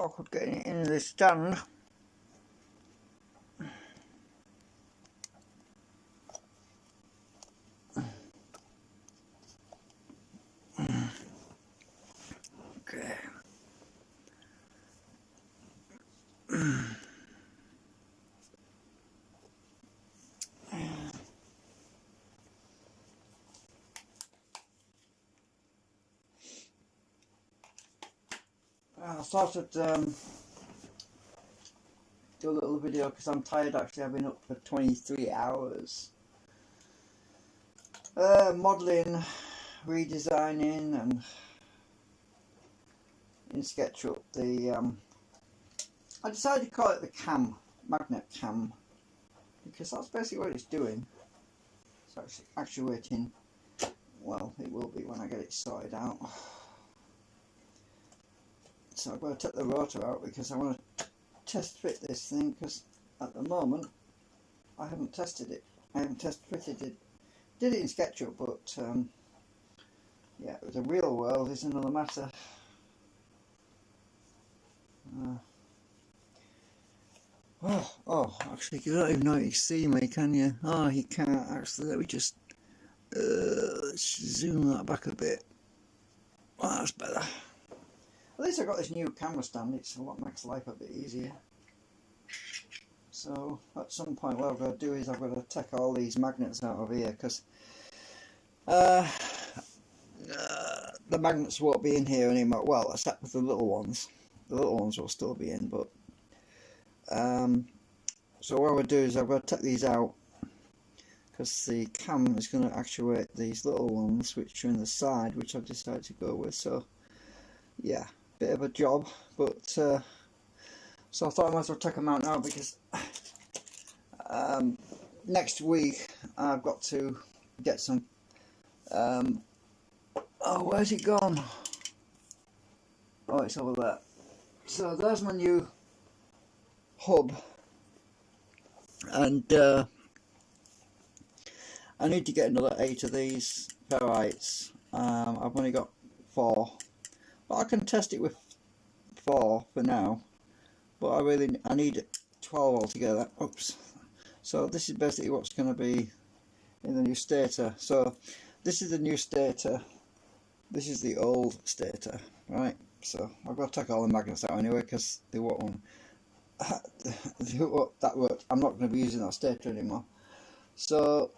awkward getting it in the stand. Okay. I thought I'd do a little video because I'm tired. Actually, I've been up for 23 hours modelling, redesigning, and in SketchUp I decided to call it the cam, magnet cam, because that's basically what it's doing. It's actually actuating. Well, it will be when I get it sorted out. So I'm going to take the rotor out because I want to test fit this thing, because at the moment I haven't tested it. I haven't test fitted it. Did it in SketchUp, but yeah, the real world is another matter. Oh, actually, you don't even know you can see me, can you? Oh, you can't actually. Let me just let's zoom that back a bit. Oh, that's better. At least I got this new camera stand. It's makes life a bit easier. So at some point, what I've got to do is I've got to take all these magnets out of here, because the magnets won't be in here anymore. Well, except for the little ones. The little ones will still be in, but so what I would do is I've got to take these out, because the cam is going to actuate these little ones which are in the side, which I've decided to go with. So yeah, bit of a job, but so I thought I might as well take them out now, because next week I've got to get some oh, where's it gone? Oh, it's over there. So there's my new hub, and I need to get another 8 of these ferrites. I've only got 4, but I can test it with 4 for now, but I need 12 altogether. Oops. So this is basically what's going to be in the new stator. So this is the new stator, this is the old stator, right? So I've got to take all the magnets out anyway, because they won't that worked. I'm not going to be using that stator anymore. So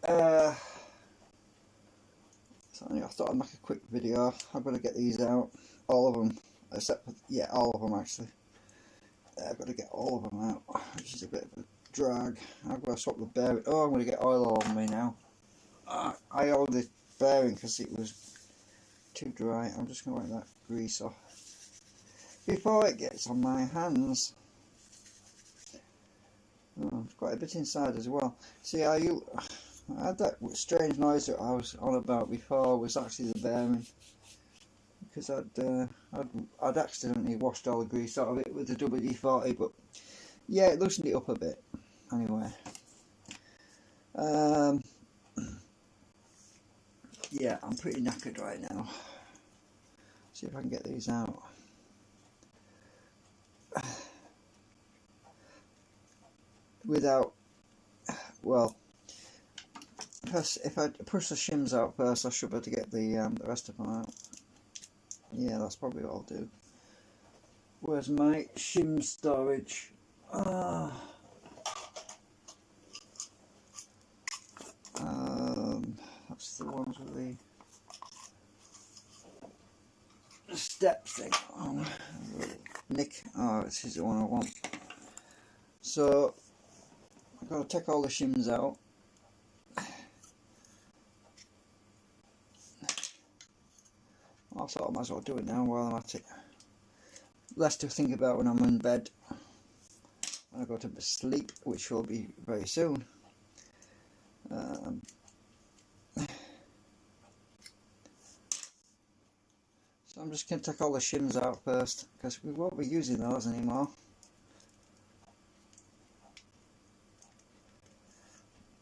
I thought I'd make a quick video. I'm going to get these out, all of them, except for, yeah, all of them actually. I've got to get all of them out, which is a bit of a drag. I've got to swap the bearing. Oh, I'm going to get oil all over me now. I oiled the bearing because it was too dry. I'm just going to wipe that grease off before it gets on my hands. Oh, there's quite a bit inside as well. See, I had that strange noise that I was on about before, was actually the bearing, because I'd accidentally washed all the grease out of it with the WD-40, but yeah, it loosened it up a bit. Anyway, yeah, I'm pretty knackered right now. See if I can get these out. Without, well, if I push the shims out first, I should be able to get the rest of them out. Yeah, that's probably what I'll do. Where's my shim storage? That's the ones with the step thing on. Nick, oh, this is the one I want. So I've got to take all the shims out. I thought I might as well do it now while I'm at it. Less to think about when I'm in bed, when I go to sleep, which will be very soon. So I'm just going to take all the shims out first, because we won't be using those anymore.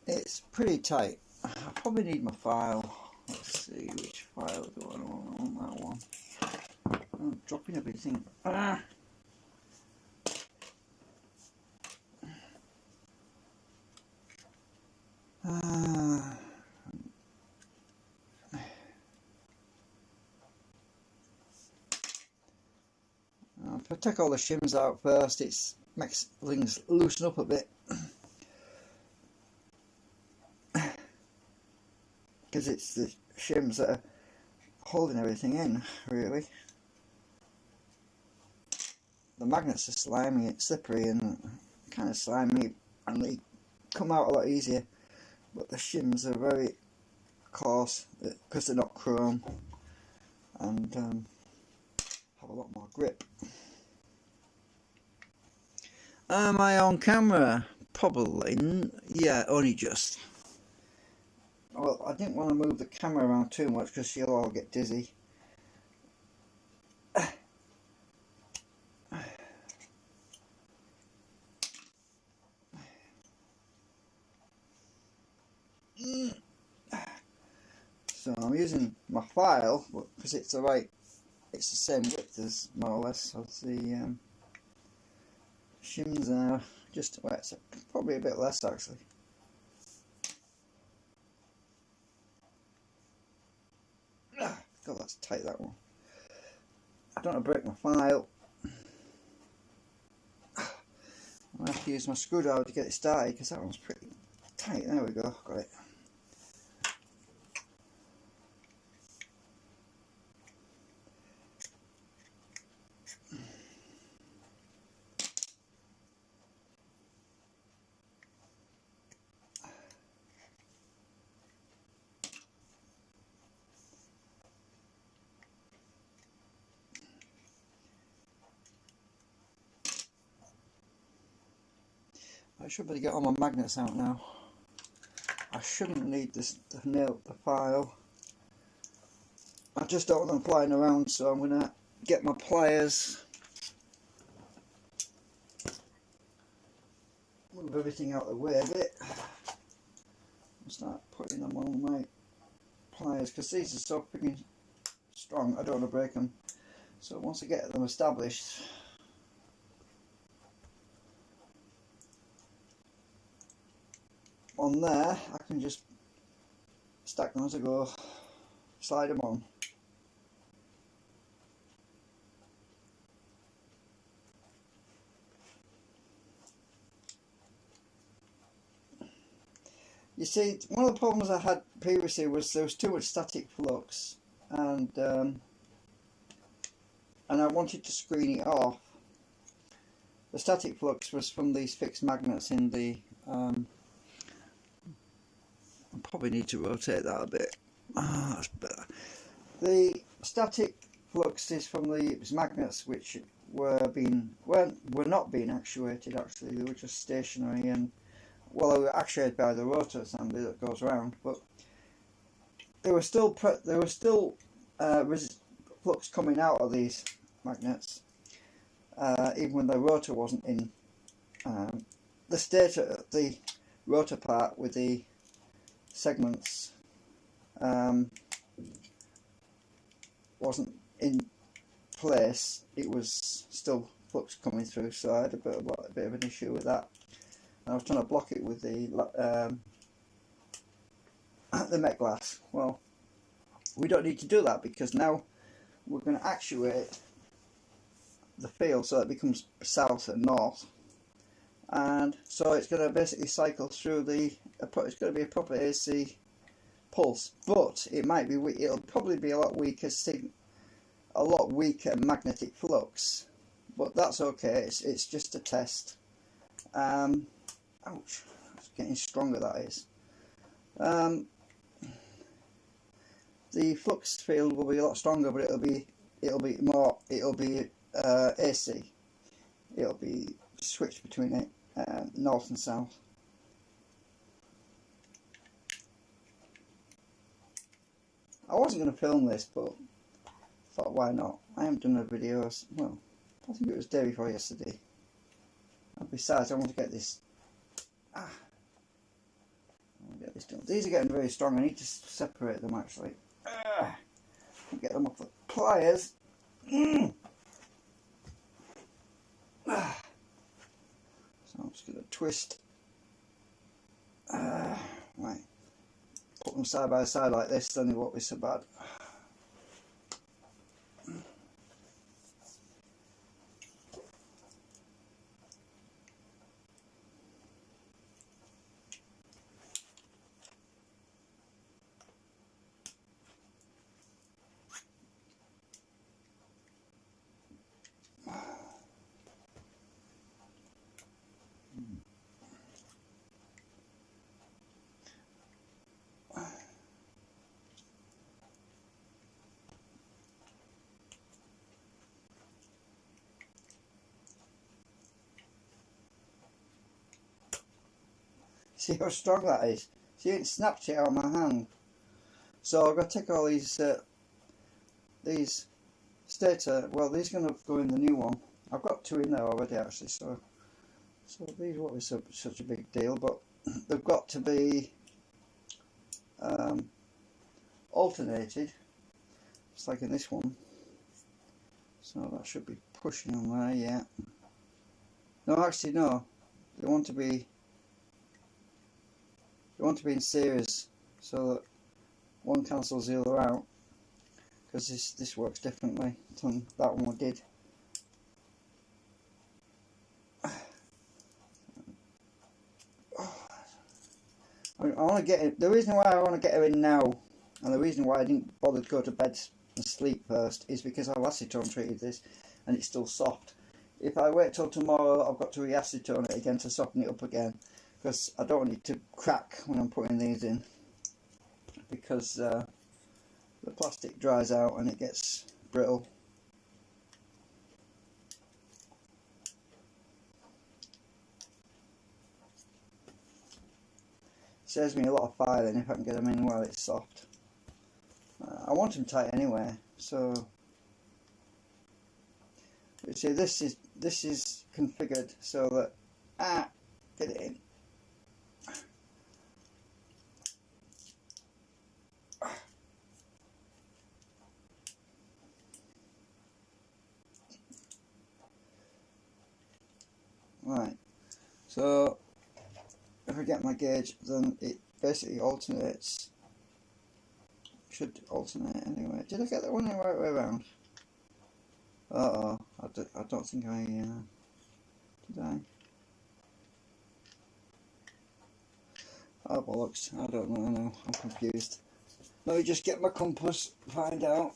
It's pretty tight. I probably need my file. Let's see, which file do I want on that one? I'm dropping everything. If I take all the shims out first, it makes things loosen up a bit, because it's the shims that are holding everything in, really. The magnets are slimy, slippery and kind of slimy, and they come out a lot easier, but the shims are very coarse because they're not chrome, and have a lot more grip. Am I on camera? Probably, yeah, only just. Well, I didn't want to move the camera around too much because she'll all get dizzy. So I'm using my file because it's the same width as more or less of the shims are. Just, well, it's probably a bit less actually. God, that's tight, that one. I don't want to break my file. I have to use my screwdriver to get it started because that one's pretty tight. There we go, got it. I should better get all my magnets out now. I shouldn't need this to nail the file. I just don't want them flying around, so I'm going to get my pliers, move everything out of the way a bit, and start putting them on my pliers, because these are so freaking strong, I don't want to break them. So once I get them established, on there, I can just stack them as I go, slide them on. You see, one of the problems I had previously was there was too much static flux, and I wanted to screen it off. The static flux was from these fixed magnets in the I probably need to rotate that a bit. That's better. The static flux is from these magnets which were not being actuated. Actually, they were just stationary, and well, they were actuated by the rotor assembly that goes around. But there was still flux coming out of these magnets, even when the rotor wasn't in. The stator, the rotor part with the segments wasn't in place. It was still flux coming through, so I had a bit of an issue with that. I was trying to block it with the Met glass. Well, we don't need to do that because now we're going to actuate the field so it becomes south and north, and so it's going to basically cycle through it's going to be a proper AC pulse, but it'll probably be a lot weaker magnetic flux, but that's okay. It's just a test. Ouch, it's getting stronger, that is. The flux field will be a lot stronger, but it'll be AC. It'll be switched between north and south. I wasn't going to film this, but I thought, why not? I haven't done a video, well, I think it was day before yesterday. And besides, I want to get this. I want to get this done. These are getting very strong. I need to separate them actually. Get them off the pliers. So I'm just going to twist. Right, put them side by side like this, then it won't be so bad. See how strong that is? See, it snapped it out of my hand. So I've got to take all these stator, well, these are going to go in the new one. I've got 2 in there already actually, so these won't be such a big deal, but they've got to be alternated, just like in this one. So that should be pushing on there, yeah. No, actually no, they want to be in series, so that one cancels the other out, because this works differently than that one did. I want to get it. The reason why I want to get her in now, and the reason why I didn't bother to go to bed and sleep first, is because I've acetone treated this and it's still soft. If I wait till tomorrow, I've got to re-acetone it again to soften it up again, because I don't want it to crack when I'm putting these in, because the plastic dries out and it gets brittle. Saves me a lot of filing if I can get them in while it's soft. I want them tight anyway, so you see this is configured so that get it in. Right, so if I get my gauge, then it basically alternates. Should alternate anyway. Did I get that one the right way around? I don't think I did I? Oh bollocks, I don't know, I'm confused. Let me just get my compass, find out.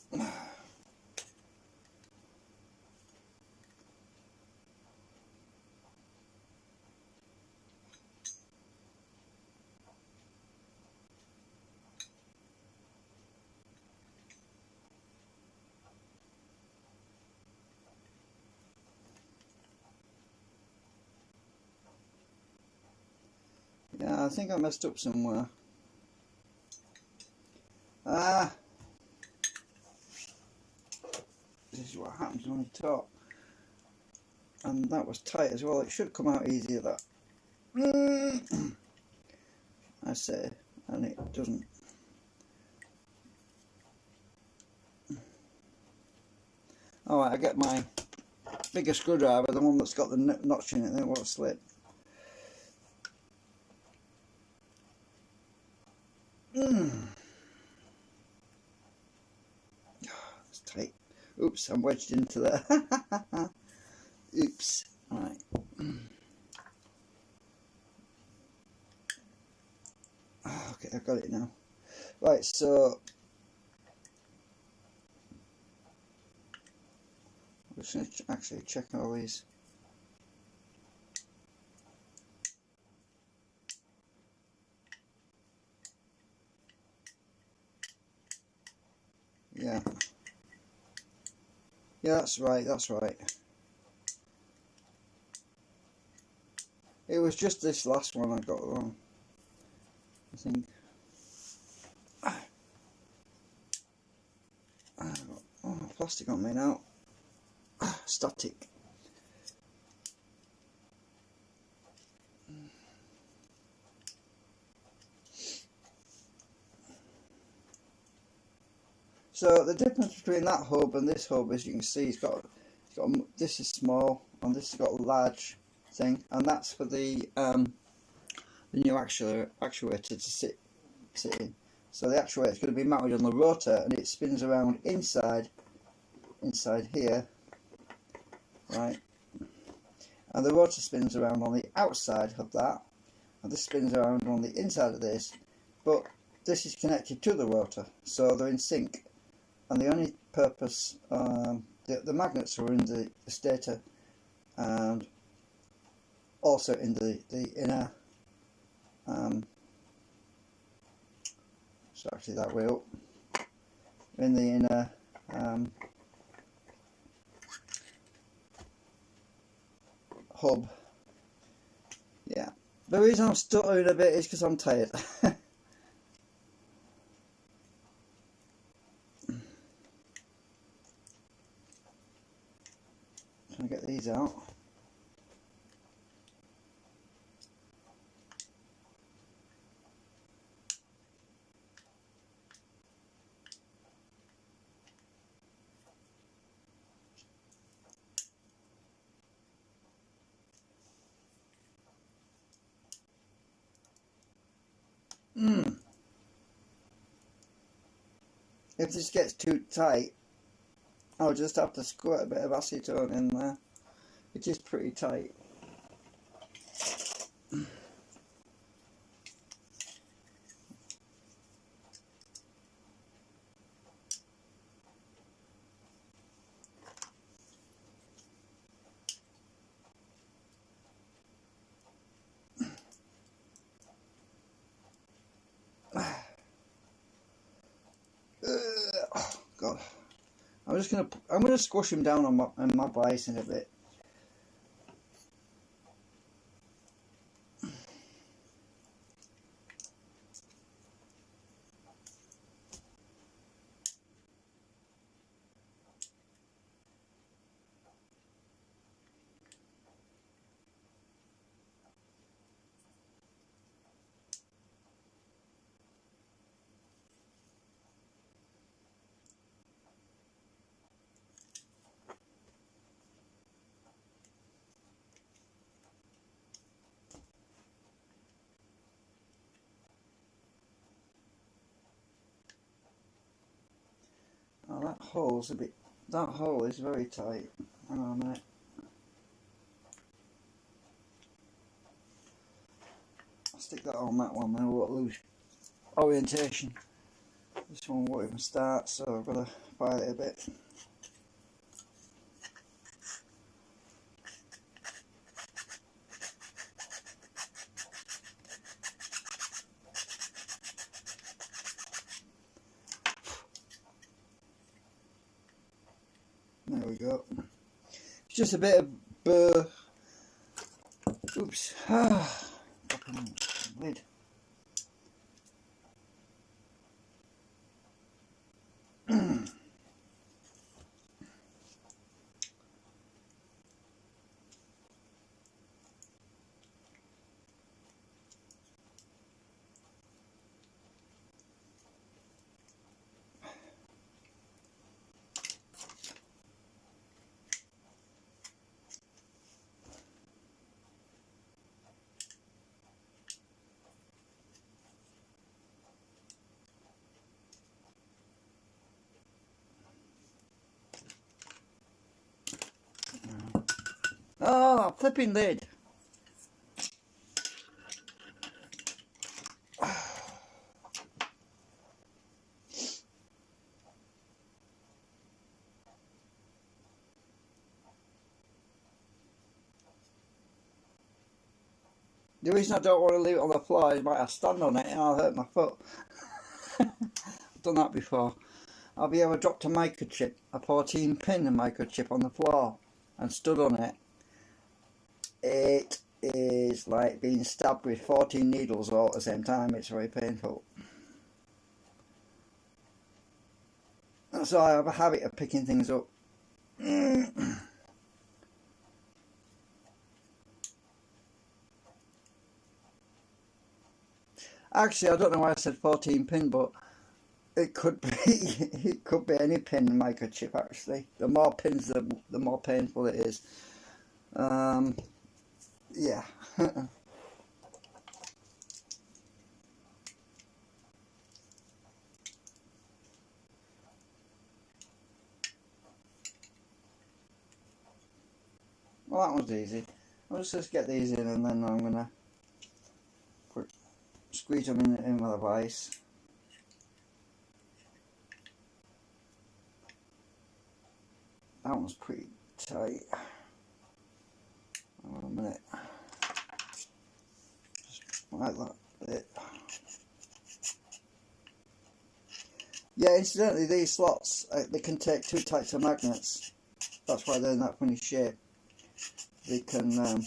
Yeah, I think I messed up somewhere. This is what happens when you talk. And that was tight as well. It should come out easier, that. I say, and it doesn't. Alright, I get my bigger screwdriver, the one that's got the notch in it, then it won't slip. It's tight. Oops, I'm wedged into there. Oops. Alright. Okay, I've got it now. Right, so I'm just going to actually check all these. Yeah. Yeah, that's right, that's right. It was just this last one I got wrong, I think. Oh, plastic on me now. Static. So the difference between that hub and this hub, as you can see, this is small and this has got a large thing, and that's for the the new actuator to sit in. So the actuator is going to be mounted on the rotor, and it spins around inside here, right? And the rotor spins around on the outside of that, and this spins around on the inside of this, but this is connected to the rotor, so they're in sync. And the only purpose, the magnets are in the stator and also in the inner, so actually that way up, in the inner hub. Yeah, the reason I'm stuttering a bit is because I'm tired. Trying to get these out. If this gets too tight, I'll just have to squirt a bit of acetone in there. It is pretty tight. Oh God, I'm gonna squash him down on my bison a bit. Oh, that hole is very tight. Hang on a minute. I'll stick that on that one, then I won't lose orientation. This one won't even start, so I've got to file it a bit. There we go. It's just a bit of oops. Lid. Oh, that flipping lid. The reason I don't want to leave it on the floor is I stand on it and I'll hurt my foot. I've done that before. Have you ever dropped a microchip, a 14-pin microchip on the floor and stood on it? It is like being stabbed with 14 needles all at the same time. It's very painful. So I have a habit of picking things up. Actually, I don't know why I said 14-pin, but it could be any pin microchip. Actually, the more pins, the more painful it is. Yeah. Well, that one's easy. I'll just get these in, and then I'm gonna squeeze them in with a vice. That one's pretty tight. Hold on a minute. Just like that bit. Yeah, incidentally, these slots, they can take two types of magnets. That's why they're in that funny shape. They can.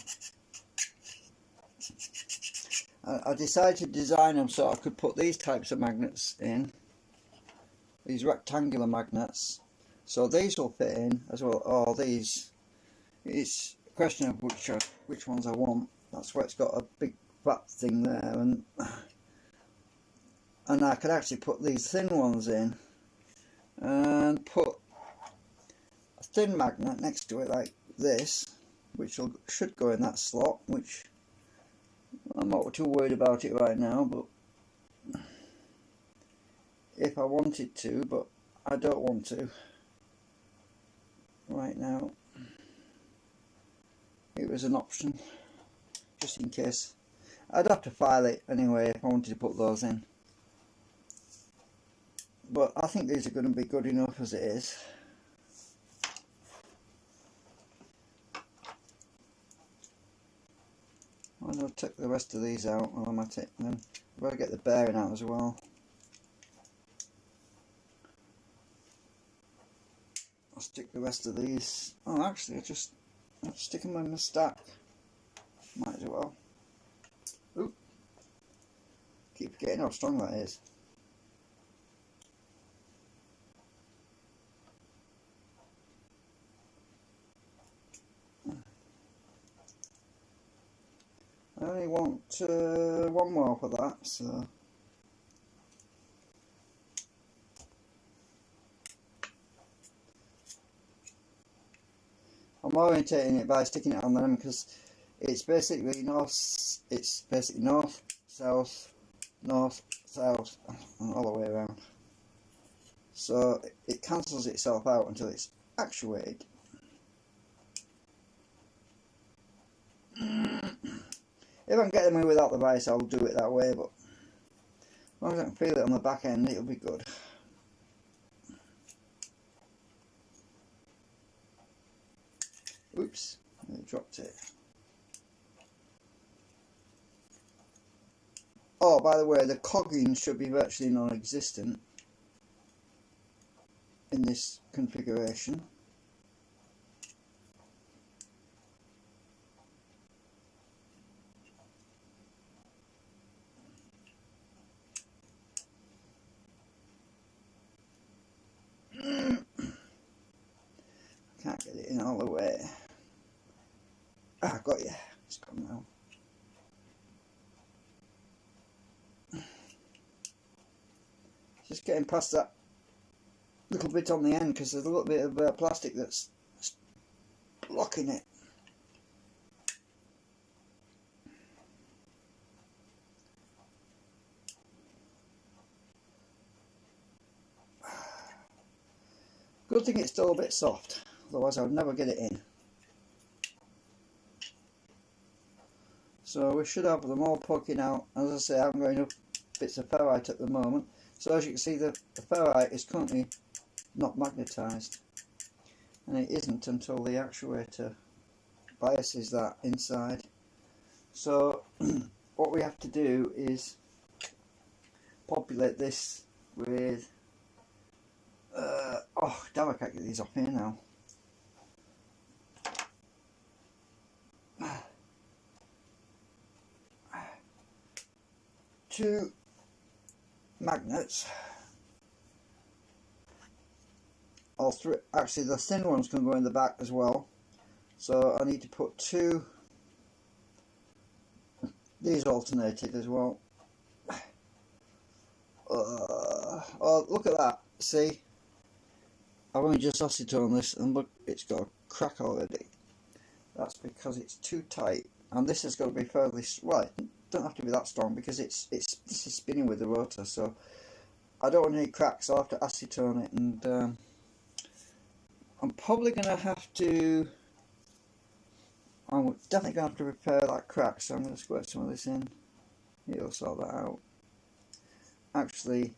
I decided to design them so I could put these types of magnets in. These rectangular magnets. So these will fit in as well. Or these. It's a question of which ones I want. That's why it's got a big fat thing there, and I could actually put these thin ones in and put a thin magnet next to it like this, which should go in that slot, which I'm not too worried about it right now, but if I wanted to, but I don't want to right now. It was an option, just in case. I'd have to file it anyway if I wanted to put those in. But I think these are going to be good enough as it is. I'm going to take the rest of these out while I'm at it, and then I've got to get the bearing out as well. I'll stick the rest of these. Oh, actually, I'll stick them in the stack. Might as well. Oop. Keep forgetting how strong that is. I only want one more for that, so I'm orientating it by sticking it on them because it's basically north, south, north, south, and all the way around. So it cancels itself out until it's actuated. If I can get them in without the vice, I'll do it that way, but as long as I can feel it on the back end, it'll be good. Oops, I dropped it. Oh, by the way, the cogging should be virtually non-existent in this configuration. Can't get it in all the way. Ah, got you. It's gone now. Just getting past that little bit on the end because there's a little bit of plastic that's blocking it. Good thing it's still a bit soft, otherwise I would never get it in. So we should have them all poking out. As I say, I'm going up bits of ferrite at the moment. So as you can see, the ferrite is currently not magnetised, and it isn't until the actuator biases that inside. So what we have to do is populate this with oh damn, I can't get these off here now. Two magnets, all three. Actually, the thin ones can go in the back as well, so I need to put two. These alternated as well. Oh, look at that! See, I've only just acetone this, and look, it's got a crack already. That's because it's too tight, and this has got to be fairly well. It don't have to be that strong because this is spinning with the rotor, so I don't want any cracks. So I'll have to acetone it, and I'm probably going to have to I'm definitely going to have to repair that crack, so I'm going to squirt some of this in. It'll sort that out. Actually,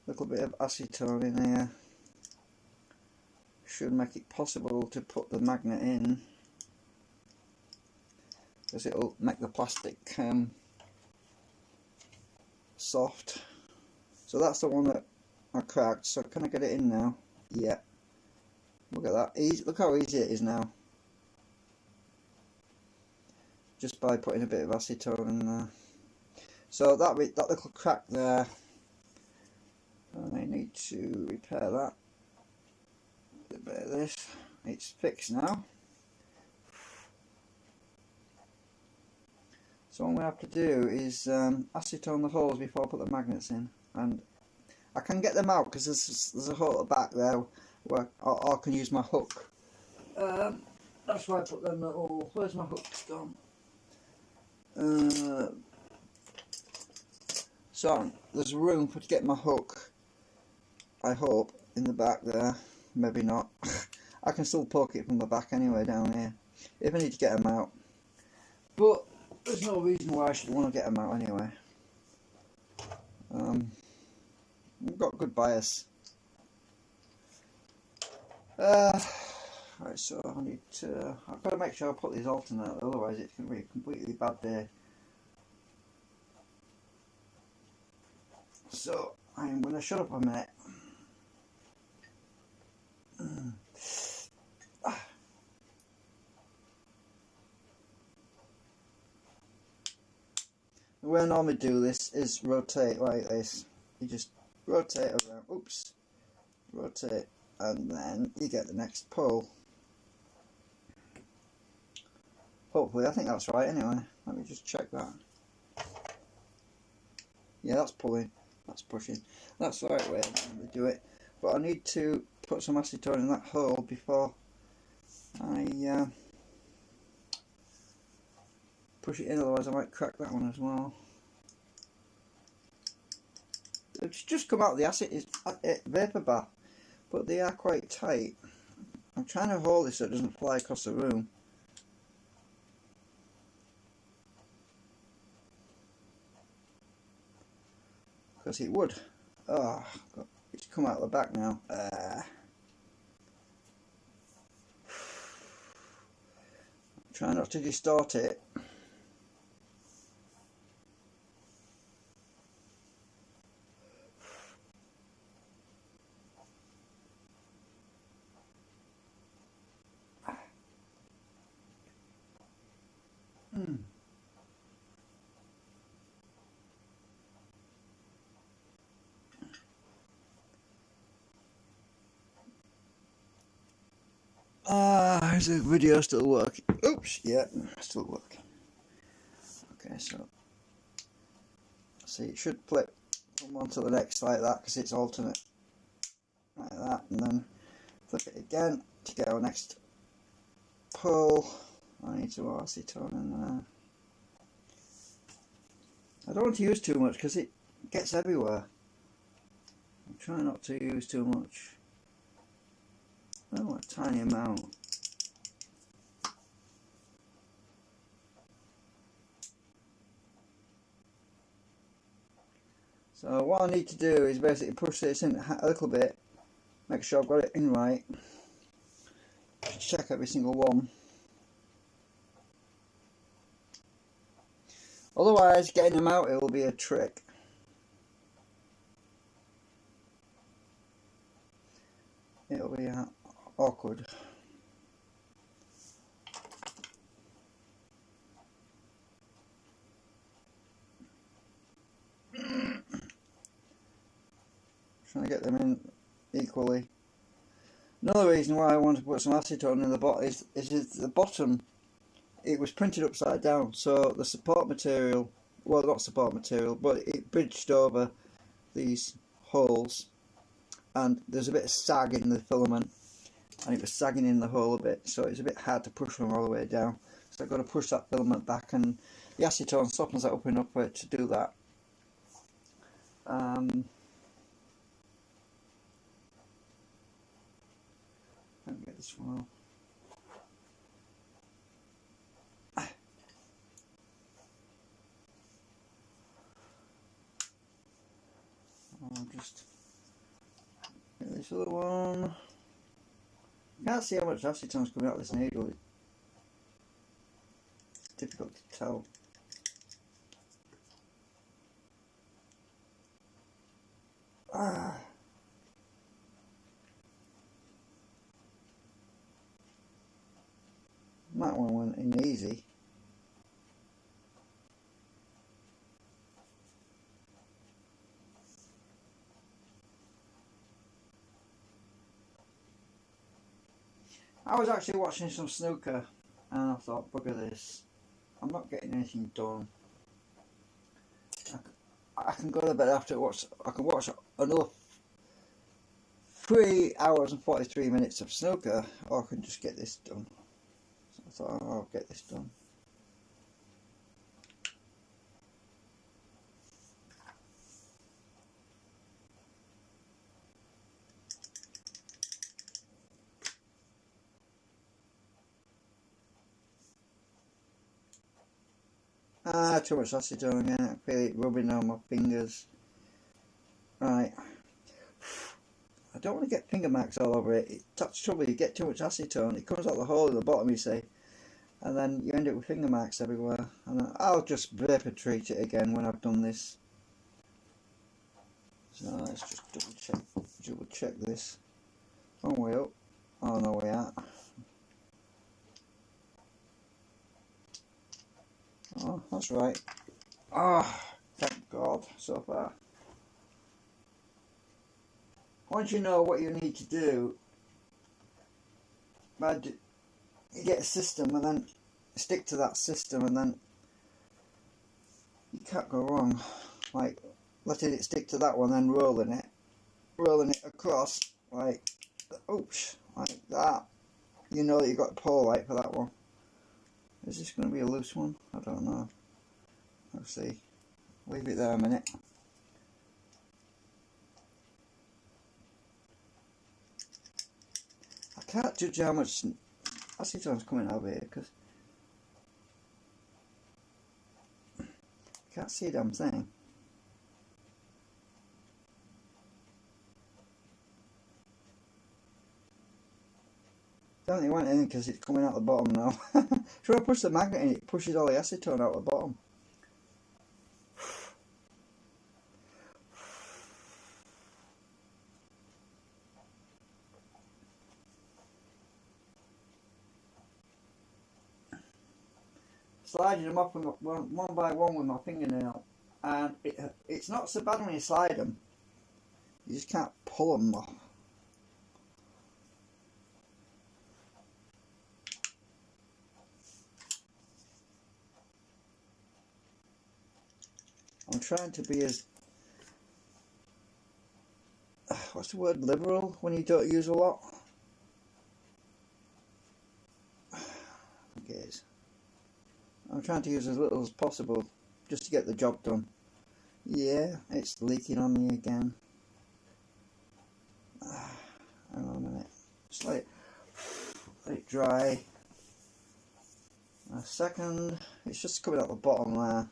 a little bit of acetone in here should make it possible to put the magnet in, because it'll make the plastic soft. So that's the one that I cracked. So can I get it in now? Yeah. Look at that. Easy. Look how easy it is now. Just by putting a bit of acetone in there. So that little crack there, I need to repair that. A bit of this. It's fixed now. So what I'm going to have to do is acetone the holes before I put the magnets in, and I can get them out because there's a hole at the back there where I can use my hook. That's why I put them little. Where's my hooks gone? So there's room to get my hook, I hope, in the back there. Maybe not. I can still poke it from the back anyway down here if I need to get them out, but there's no reason why I should want to get them out anyway. I've got good bias. Right, so I need to. I've got to make sure I put these alternate, otherwise it's going to be a completely bad day. So I'm going to shut up a minute. The way I normally do this is rotate like this. You just rotate around, oops, rotate, and then you get the next pull. Hopefully, I think that's right anyway. Let me just check that. Yeah, that's pulling, that's pushing. That's the right way to do it. But I need to put some acetone in that hole before I push it in, otherwise I might crack that one as well. It's just come out of the acid vapor bath, but they are quite tight. I'm trying to hold this so it doesn't fly across the room. Because it would. Oh, it's come out the back now. Try not to distort it. Is the video still working? Oops, yeah, still working. Okay, so see, it should flip from one to the next like that because it's alternate, like that, and then flip it again to get our next pull. I need to acetone in there. I don't want to use too much because it gets everywhere. I'm trying not to use too much. Oh, a tiny amount. So what I need to do is basically push this in a little bit, make sure I've got it in right, check every single one. Otherwise, getting them out, it will be a trick. It'll be awkward. Trying to get them in equally. Another reason why I want to put some acetone in the bottom is the bottom. It was printed upside down, so the support material, well, not support material, but it bridged over these holes, and there's a bit of sag in the filament, and it was sagging in the hole a bit, so it's a bit hard to push them all the way down. So I've got to push that filament back, and the acetone softens that up enough for it to do that. Let me get this one off. just get this other one. Can't see how much acetone's coming out of this needle. It's difficult to tell. That one went in easy. I was actually watching some snooker and I thought, bugger this, I'm not getting anything done. I can go to bed after I can watch another 3 hours and 43 minutes of snooker, or I can just get this done. So I thought, oh, I'll get this done. Too much acetone again. I feel it rubbing on my fingers. Right. I don't want to get finger marks all over it. That's the trouble, you get too much acetone, it comes out the hole at the bottom, you see. And then you end up with finger marks everywhere. And I'll just vapor treat it again when I've done this. So let's just double check this. One way up. Oh no, we are. Oh, that's right. Ah, thank God, so far. Once you know what you need to do, you get a system and then stick to that system, and then you can't go wrong. Like letting it stick to that one, then rolling it across, like oops, like that. You know that you got a pole light for that one. Is this going to be a loose one? I don't know. Let's see. Leave it there a minute. I can't judge how much acetone's coming out of here because I can't see a damn thing. Don't think it went in because it's coming out the bottom now. So I push the magnet in, it pushes all the acetone out the bottom. Sliding them up one by one with my fingernail, and it's not so bad when you slide them, you just can't pull them off. I'm trying to be as, what's the word, liberal when you don't use a lot? I think it is. I'm trying to use as little as possible just to get the job done. Yeah, it's leaking on me again. Hang on a minute. Just let it dry. A second. It's just coming out the bottom there.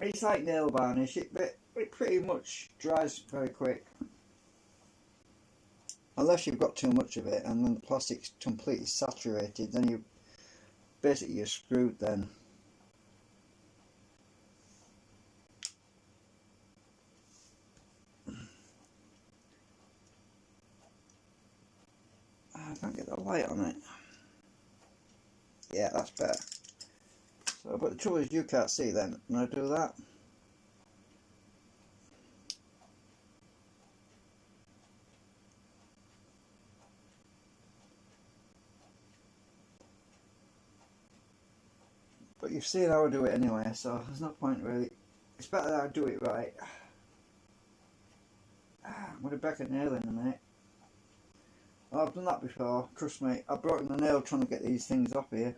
It's like nail varnish. It pretty much dries very quick. Unless you've got too much of it and then the plastic's completely saturated, then you're screwed then. I can't get the light on it. Yeah, that's better. So, but the trouble is you can't see then when I do that. But you've seen how I do it anyway, so there's no point really. It's better that I do it right. I'm going to back a nail in a minute. Oh, I've done that before, trust me. I've broken the nail trying to get these things off here.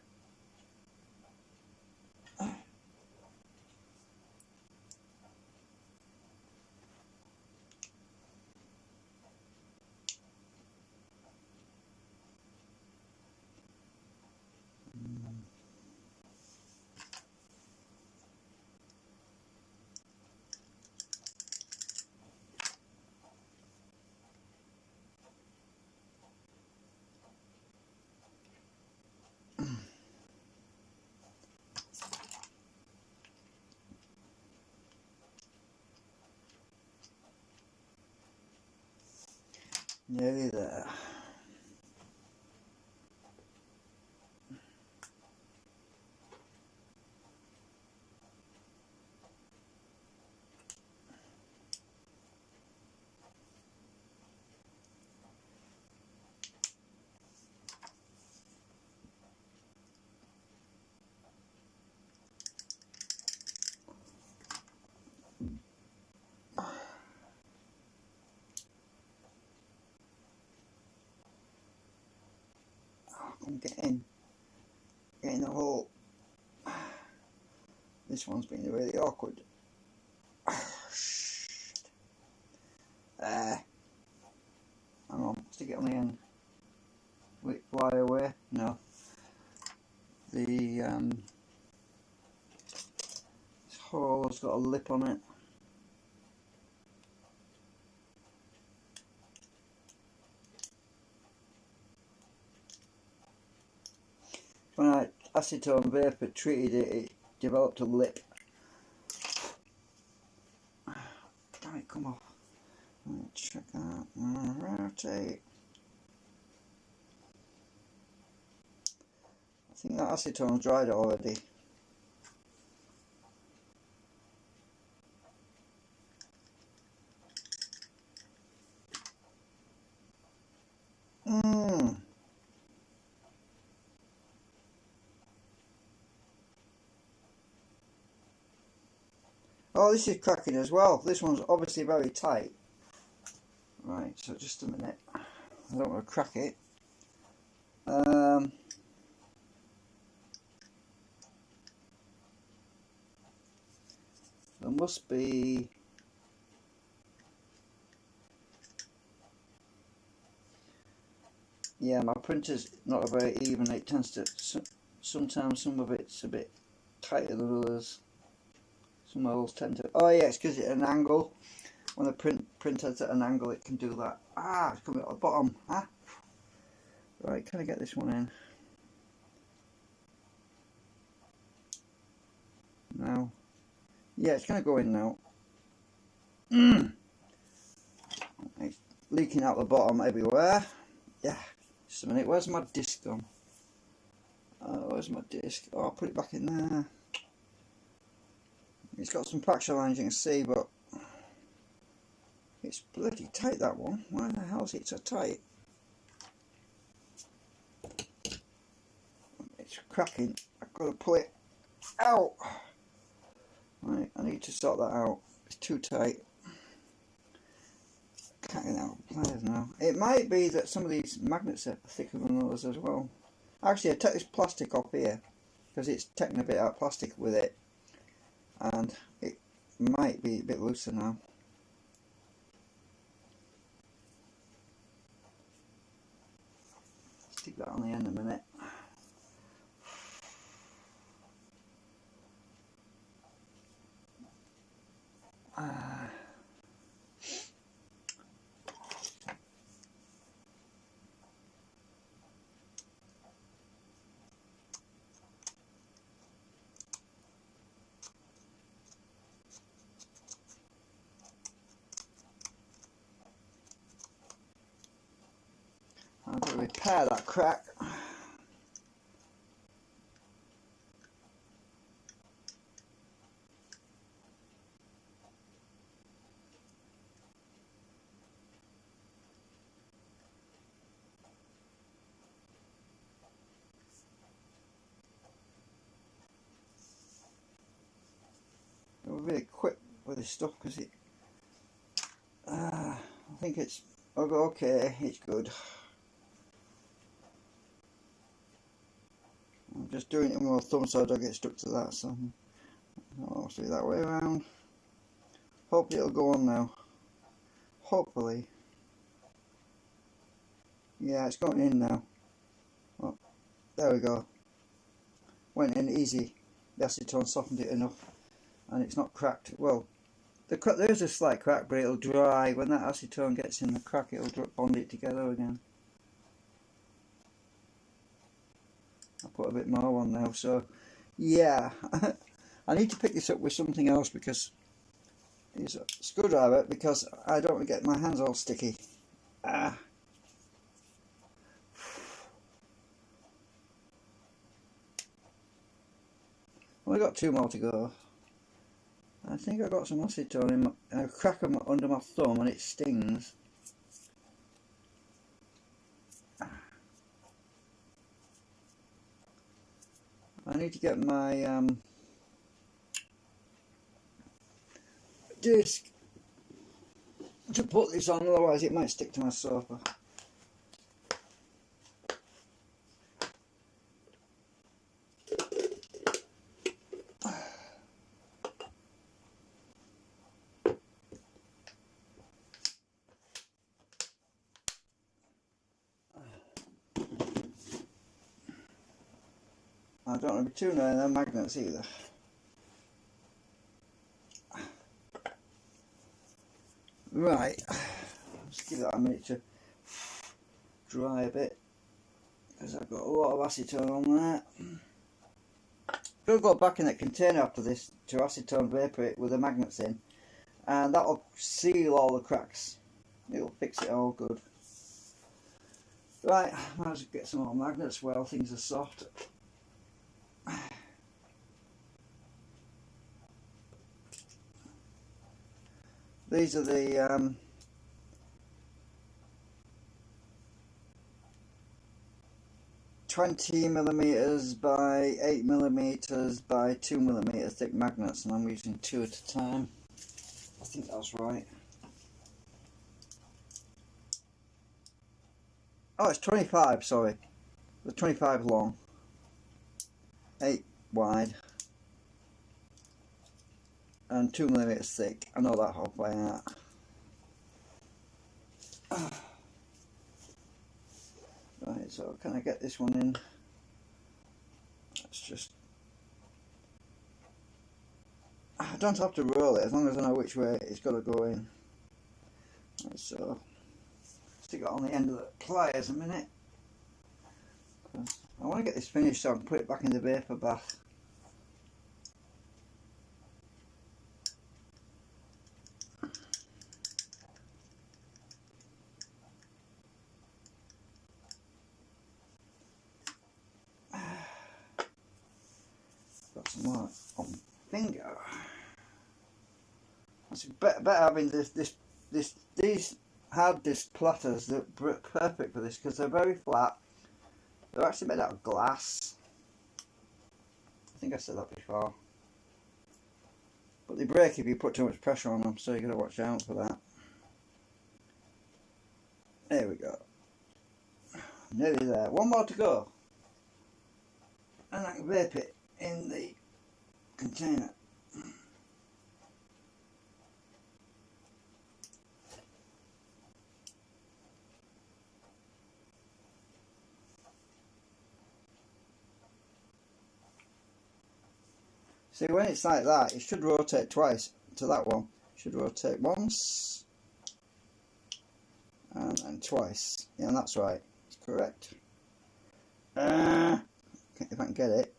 Nearly there. I'm getting the hole. This one's been really awkward. Hang on, stick it on the end. Will it fly away? No. The this hole's got a lip on it. When I acetone vapor treated it, it developed a lip. Damn it, come off. Let's check that. Rotate. I think that acetone's dried already. Oh, this is cracking as well. This one's obviously very tight. Right, so just a minute. I don't want to crack it. There must be... Yeah, my printer's not very even. It tends to... Sometimes some of it's a bit tighter than others. Some holes tend to... Oh yeah, it's because it's at an angle. When the printer's at an angle, it can do that. Ah, it's coming at the bottom. Ah. Right, can I get this one in? Now. Yeah, it's going to go in now. It's leaking out the bottom everywhere. Yeah. Just a minute. Where's my disc gone? Where's my disc? Oh, I'll put it back in there. It's got some fracture lines, you can see, but it's bloody tight, that one. Why the hell is it so tight? It's cracking. I've got to pull it out. Right, I need to sort that out. It's too tight. Can't get out pliers now. It might be that some of these magnets are thicker than others as well. Actually, I take this plastic off here because it's taking a bit out of plastic with it, and it might be a bit looser now. Stick that on the end a minute. I'm going to repair that crack. I'm really quick with this stuff because it. I think it's okay. It's good. I'm just doing it with my thumb so I don't get stuck to that. So I'll do it that way around. Hopefully it'll go on now. Hopefully. Yeah, it's going in now. Oh, there we go. Went in easy. The acetone softened it enough, and it's not cracked. Well, there's a slight crack, but it'll dry. When that acetone gets in the crack, it'll bond it together again. I'll put a bit more on now. So, yeah, I need to pick this up with something else because it's a screwdriver, because I don't want to get my hands all sticky. Only got 2 more to go. I think I got some acetone in I crack them under my thumb and it stings. I need to get my disc to put this on, otherwise it might stick to my sofa. I don't want to be too near them magnets either. Right, let's give that a minute to dry a bit, because I've got a lot of acetone on there. I'll go back in that container after this to acetone vapour it with the magnets in, and that'll seal all the cracks. It'll fix it all good. Right, might as well get some more magnets while things are soft. These are the 20mm by 8mm by 2mm thick magnets, and I'm using 2 at a time. I think that's right. Oh, it's 25, sorry. The 25 long, 8 wide, and 2mm thick. I know that whole by out. Right, so can I get this one in? Let's just... I don't have to roll it as long as I know which way it's got to go in. Right, so stick it on the end of the pliers a minute. I want to get this finished so I can put it back in the vapour bath. Got some more on my finger. It's better having these hard disc platters that are perfect for this because they're very flat. They're actually made out of glass. I think I said that before. But they break if you put too much pressure on them, so you've got to watch out for that. There we go. Nearly there. One more to go. And I can vape it in the container. See, when it's like that, it should rotate twice to that one. It should rotate once and twice. Yeah, that's right. It's correct. If I can get it.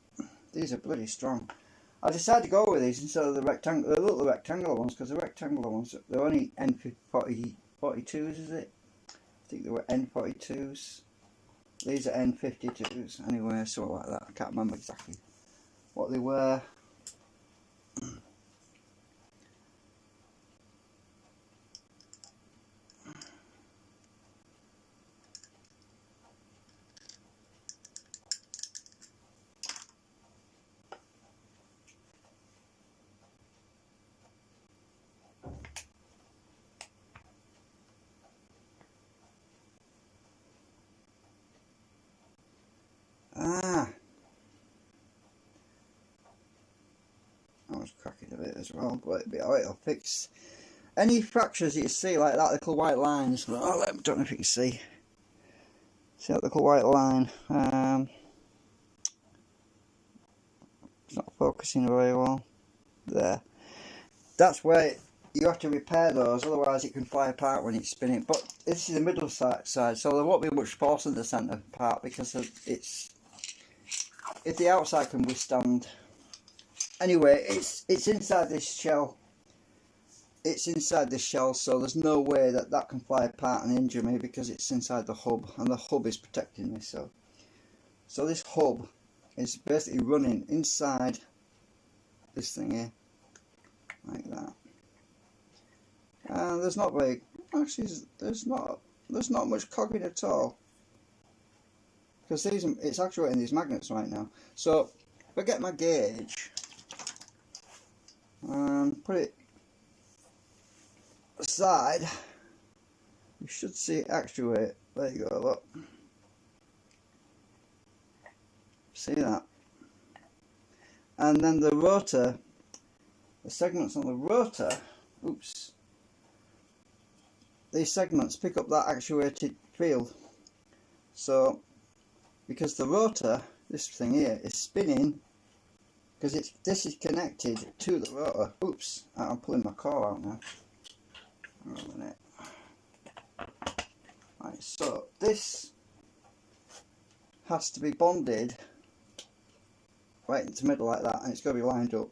These are bloody strong. I decided to go with these instead of the little rectangular ones, because the rectangular ones, they're only N42s, is it? I think they were N42s. These are N52s, anyway, sort of like that. I can't remember exactly what they were. I was cracking a bit as well, but it'll fix any fractures that you see, like that little white lines. Oh, I don't know if you can see that little white line. It's not focusing very well. There. That's where you have to repair those, otherwise it can fly apart when it's spinning. But this is the middle side, so there won't be much force in the centre part because if the outside can withstand. Anyway, it's inside this shell. It's inside this shell, so there's no way that can fly apart and injure me because it's inside the hub, and the hub is protecting me. So this hub is basically running inside this thing here, like that. And there's not very, actually there's not much cogging at all, because it's actuating these magnets right now. So if I get my gauge and put it aside, you should see it actuate. There you go, look. See that? And then the rotor, the segments on the rotor, oops, these segments pick up that actuated field. So because the rotor, this thing here, is spinning, because this is connected to the rotor. Oops, I'm pulling my core out now. Hang on a minute. Right, so this has to be bonded right into the middle like that, and it's got to be lined up.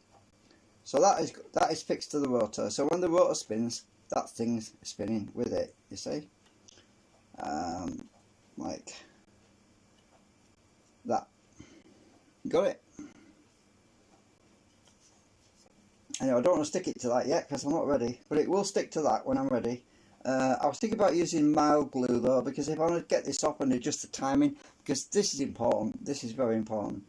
So that is fixed to the rotor. So when the rotor spins, that thing's spinning with it. You see, like that. Got it. Anyway, I don't want to stick it to that yet because I'm not ready, but it will stick to that when I'm ready. I was thinking about using mild glue though, because if I want to get this off and adjust the timing, because this is important, this is very important.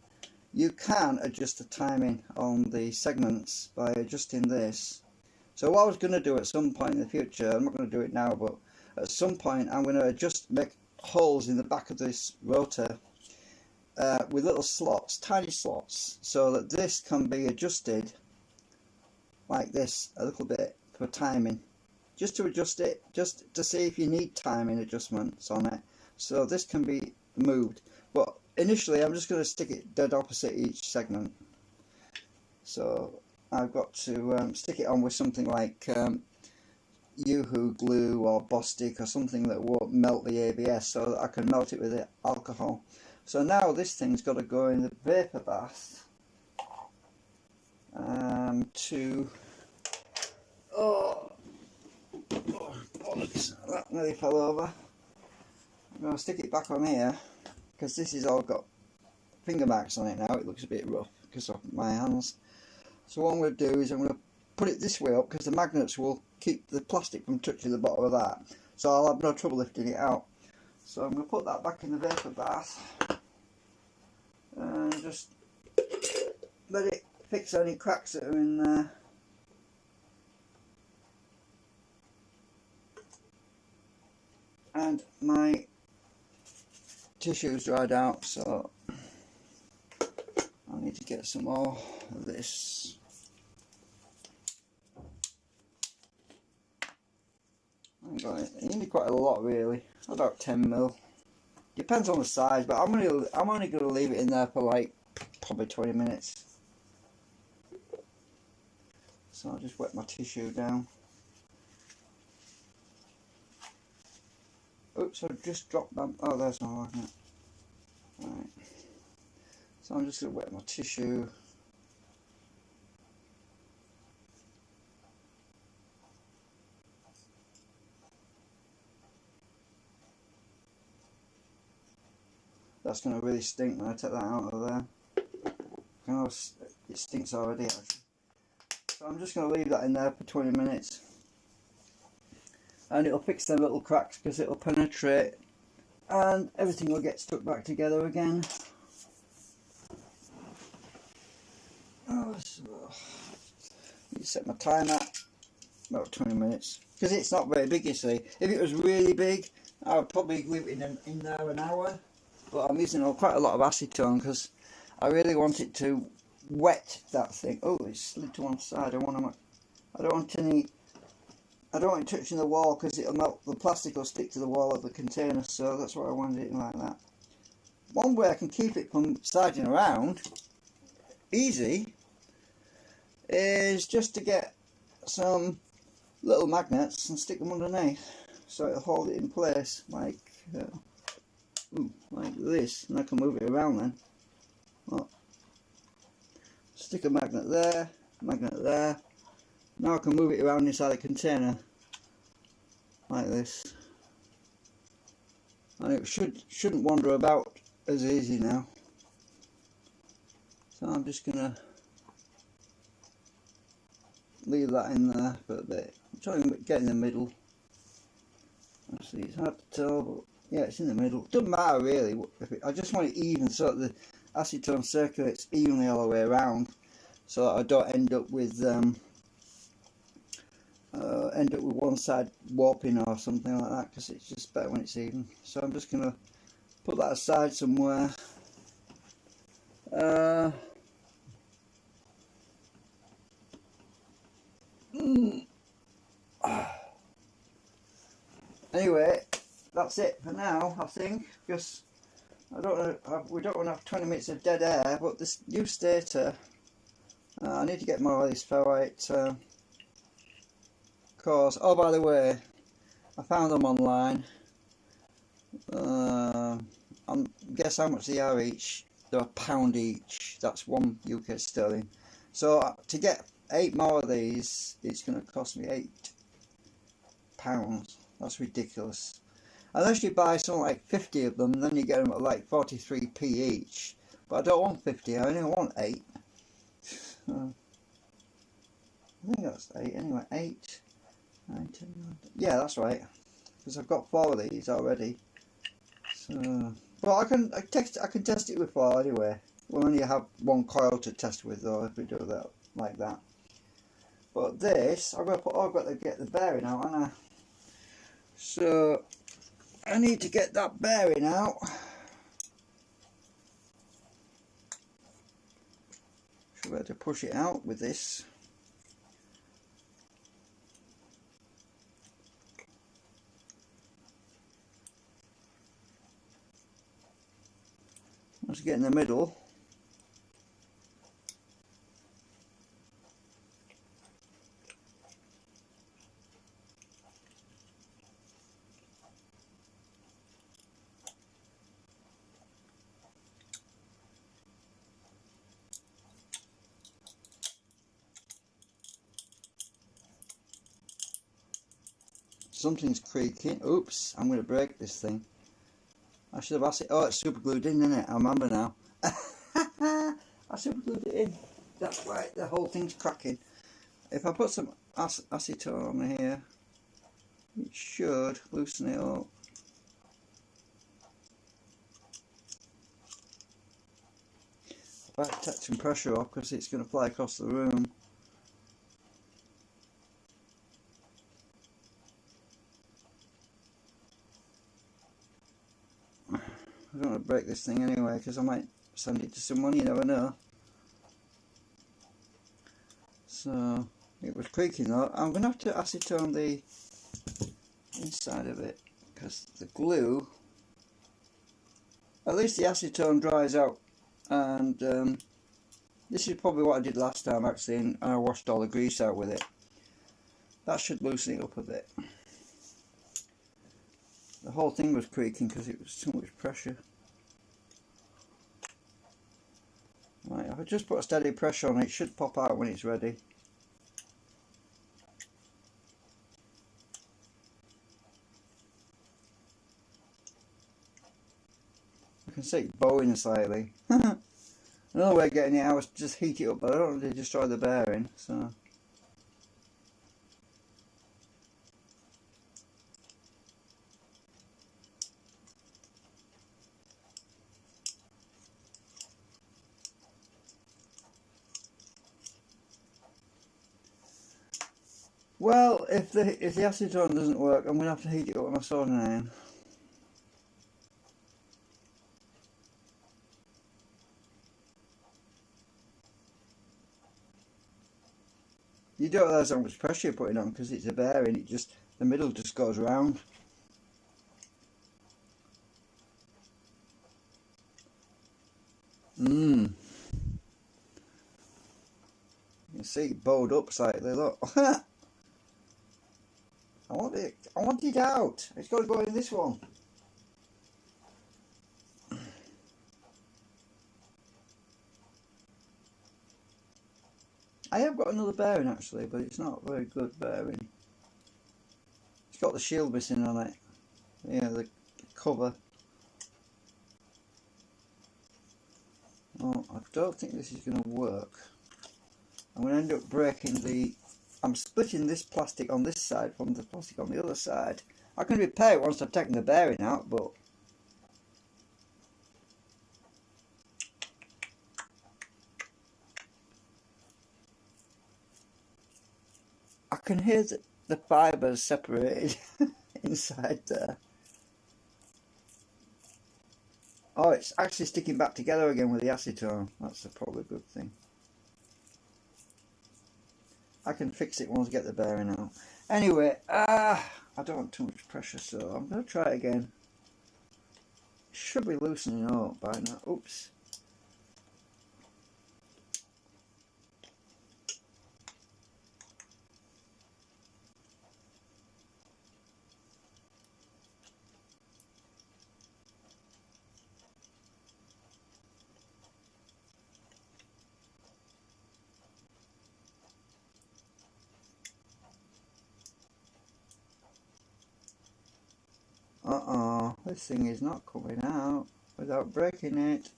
You can adjust the timing on the segments by adjusting this. So what I was going to do at some point in the future, I'm not going to do it now, but at some point I'm going to make holes in the back of this rotor with little slots, tiny slots, so that this can be adjusted like this a little bit for timing, just to adjust it, just to see if you need timing adjustments on it. So this can be moved, but initially I'm just going to stick it dead opposite each segment. So I've got to stick it on with something like Yoo-Hoo glue or Bostik or something that won't melt the ABS, so that I can melt it with the alcohol. So now this thing's got to go in the vapor bath that nearly fell over. I'm going to stick it back on here because this has all got finger marks on it now. It looks a bit rough because of my hands. So what I'm going to do is I'm going to put it this way up, because the magnets will keep the plastic from touching the bottom of that, so I'll have no trouble lifting it out. So I'm going to put that back in the vapor bath and just let it fix any cracks that are in there. And my tissue's dried out, so I need to get some more of this. I got it. You need quite a lot, really. About 10 mil. Depends on the size, but I'm only gonna leave it in there for like probably 20 minutes. So I'll just wet my tissue down. Oops, I just dropped that. Oh, there's my magnet. Right. So I'm just gonna wet my tissue. That's going to really stink when I take that out of there. It stinks already actually. So I'm just going to leave that in there for 20 minutes. And it'll fix them little cracks, because it'll penetrate and everything will get stuck back together again. Oh, so you set my timer about 20 minutes. Because it's not very big, you see. If it was really big, I would probably leave it in there an hour. But I'm using quite a lot of acetone because I really want it to wet that thing. Oh, it's slid to one side. I don't want it touching the wall, because it'll melt. The plastic will stick to the wall of the container. So that's why I wanted it like that. One way I can keep it from sliding around, easy, is just to get some little magnets and stick them underneath, so it'll hold it in place like this, and I can move it around then. Well, stick a magnet there, magnet there. Now I can move it around inside the container like this, and it shouldn't wander about as easy now. So I'm just gonna leave that in there for a bit. I'm trying to get in the middle. Actually, it's hard to tell, but yeah, it's in the middle. Doesn't matter really. I just want it even so that the acetone circulates evenly all the way around, so that I don't end up with one side warping or something like that, because it's just better when it's even. So I'm just gonna put that aside somewhere. Anyway, that's it for now, I think, because I don't know, we don't want to have 20 minutes of dead air, but this new stator, I need to get more of these ferrite cores. Oh, by the way, I found them online. Guess how much they are each? They're £1 each. That's £1 UK sterling. So to get 8 more of these, it's going to cost me £8. That's ridiculous. Unless you buy something like 50 of them, then you get them at like 43p each. But I don't want 50, I only want 8. I think that's 8 anyway. 8, 9, 10, 11. Yeah, that's right. Because I've got 4 of these already. So, but I can test it with 4 anyway. We'll only have 1 coil to test with though if we do that like that. But this, I've got to get the bearing out, haven't I? So I need to get that bearing out. Should be able to push it out with this. Let's get in the middle. Something's creaking. Oops, I'm going to break this thing. I should have asked it. Oh, it's super glued in, isn't it? I remember now. I super glued it in. That's why the whole thing's cracking. If I put some acetone on here, it should loosen it up. I better take some pressure off because it's going to fly across the room. I don't want to break this thing anyway because I might send it to someone, you never know. So it was creaking though. I'm going to have to acetone the inside of it because the glue, at least the acetone dries out, and this is probably what I did last time actually, and I washed all the grease out with it. That should loosen it up a bit. The whole thing was creaking because it was too much pressure. Right, if I just put a steady pressure on it, it should pop out when it's ready. I can see it bowing slightly. Another way of getting it out is just heat it up, but I don't want to destroy the bearing, so. Well, if the acetone doesn't work, I'm going to have to heat it up with my soldering iron. You don't realise how much pressure you're putting on because it's a bearing, it just, the middle just goes round. You can see it bowed up slightly, look. I want it out. It's got to go in this one. I have got another bearing actually, but it's not a very good bearing. It's got the shield missing on it. Yeah, the cover. Oh, I don't think this is going to work. I'm going to end up breaking the I'm splitting this plastic on this side from the plastic on the other side. I can repair it once I've taken the bearing out, but I can hear the fibres separated inside there. Oh, it's actually sticking back together again with the acetone. That's probably a good thing. I can fix it once I get the bearing out. Anyway, I don't want too much pressure, so I'm going to try it again. Should be loosening up by now. Oops. This thing is not coming out without breaking it.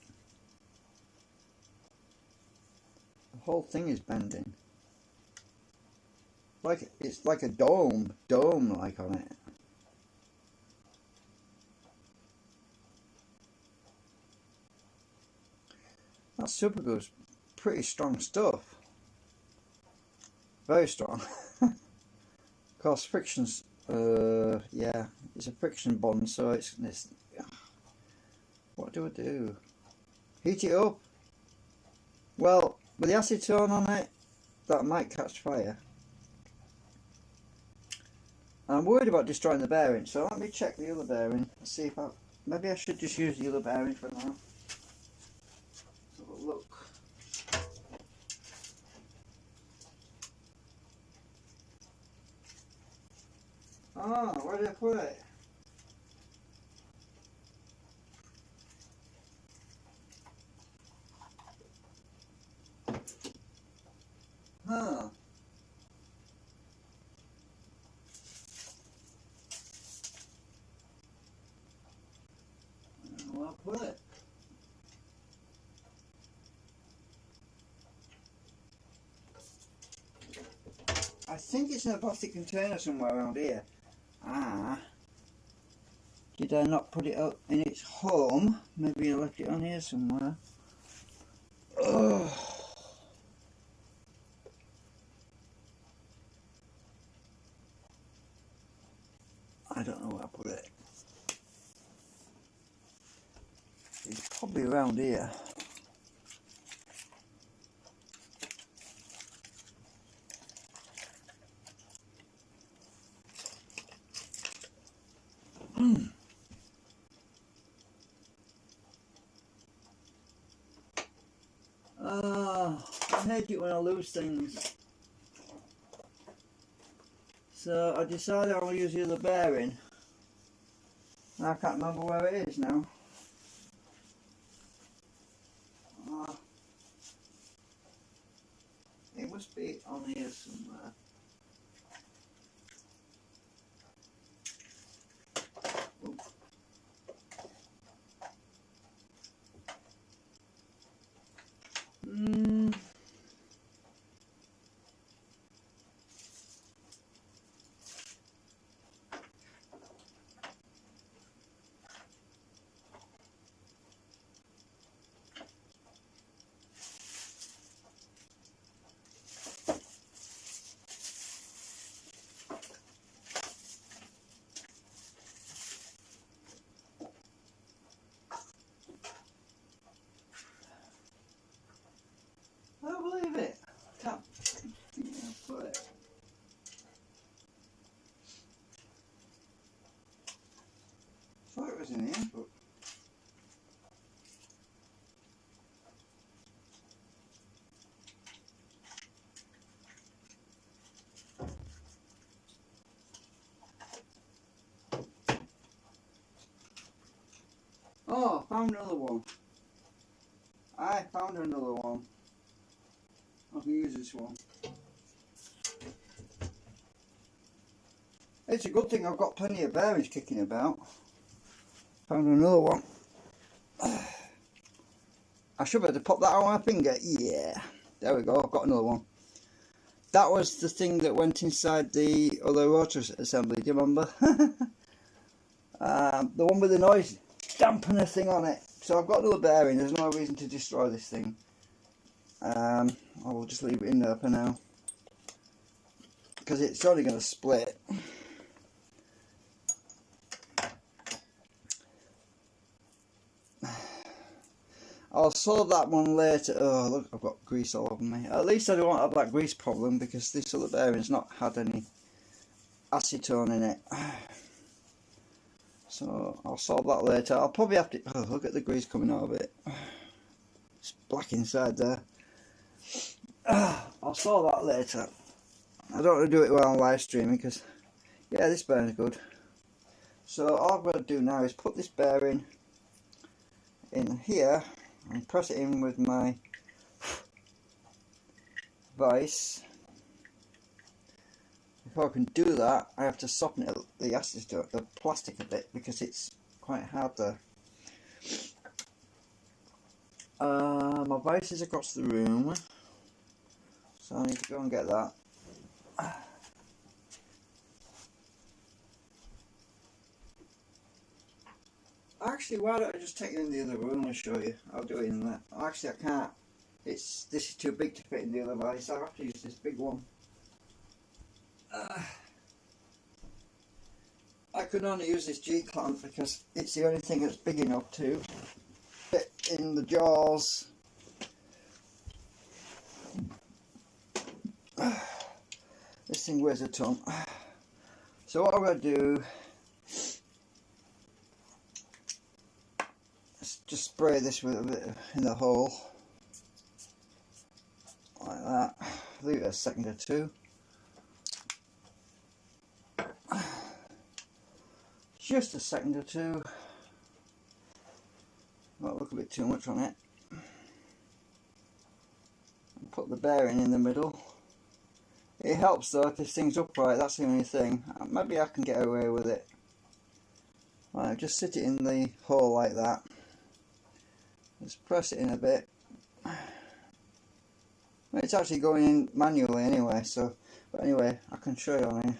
The whole thing is bending. It's like a dome like on it. That Superglue's pretty strong stuff. Very strong. Of course, friction's yeah, it's a friction bond, so it's what do I do? Heat it up. Well, with the acetone on it, that might catch fire. I'm worried about destroying the bearing, so let me check the other bearing and see if maybe I should just use the other bearing for now. Let's have a look. Oh, where did I put it? Huh. I don't know where I put it. I think it's in a plastic container somewhere around here. Did I not put it up in its home? Maybe I left it on here somewhere. Ugh. I don't know where I put it. It's probably around here. I hate it when I lose things. So I decided I will use the other bearing. And I can't remember where it is now. It must be on here somewhere. I don't believe it. Can't put it. I thought it was in here, but oh, found another one. I found another one. I can use this one. It's a good thing I've got plenty of bearings kicking about. Found another one. I should be able to pop that on my finger. Yeah, there we go. I've got another one. that was the thing that went inside the other rotor assembly, do you remember? The one with the noise dampener thing on it. So I've got another bearing, there's no reason to destroy this thing. I will just leave it in there for now, because it's only going to split. I'll solve that one later. Oh look, I've got grease all over me. At least I don't have that grease problem, because this other bearing's not had any acetone in it. So I'll solve that later. I'll probably have to... Oh, look at the grease coming out of it. It's black inside there. I'll solve that later. I don't want to do it while I'm live streaming, because yeah, this bearing's good. So all I've got to do now is put this bearing in here and press it in with my vise. Before I can do that, I have to soften it, the plastic a bit, because it's quite hard there. My vise is across the room, so I need to go and get that. Actually, why don't I just take it in the other room and show you? I'll do it in there. Actually, I can't. This is too big to fit in the other vise. I'll have to use this big one. I could only use this G-clamp because it's the only thing that's big enough to fit in the jaws. This thing weighs a ton. So what I'm going to do is just spray this with a bit in the hole, like that. Leave it a second or two. Just a second or two. Might look a bit too much on it. And put the bearing in the middle. It helps though if this thing's upright, that's the only thing. Maybe I can get away with it. Right, just sit it in the hole like that. Just press it in a bit. It's actually going in manually anyway, so, but anyway, I can show you on here.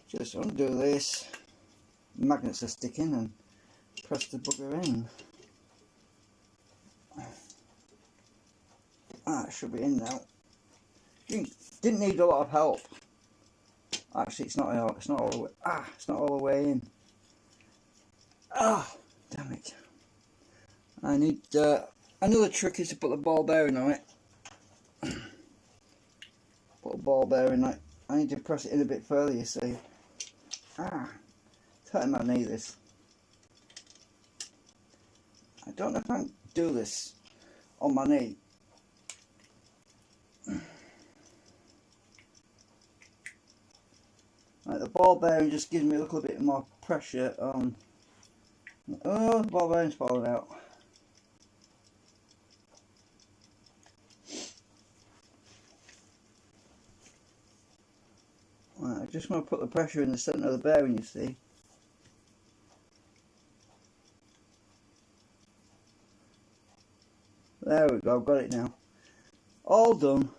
Just undo this. Magnets are sticking, and press the bugger in. It should be in now. Didn't need a lot of help. Actually, it's not all the way. It's not all the way in. Damn it! I need another trick is to put the ball bearing on it. Put a ball bearing like. I need to press it in a bit further. You see. It's hurting my knee. This. I don't know if I can do this on my knee. Right, the ball bearing just gives me a little bit more pressure on. Oh, the ball bearing's falling out. Right, I just want to put the pressure in the centre of the bearing, you see. There we go, I've got it now. All done.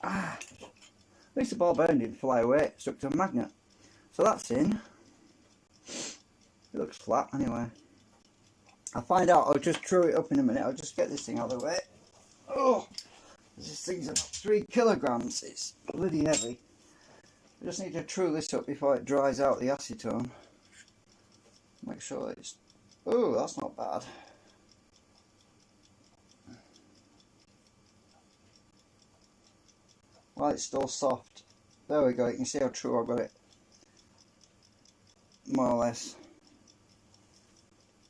At least the ball bearing didn't fly away, it stuck to a magnet. So that's in. It looks flat anyway. I'll find out, I'll just true it up in a minute. I'll just get this thing out of the way. Oh, this thing's about 3 kilograms. It's bloody heavy. I just need to true this up before it dries out the acetone. Make sure it's... Oh, that's not bad. While it's still soft. There we go, you can see how true I've got it. More or less.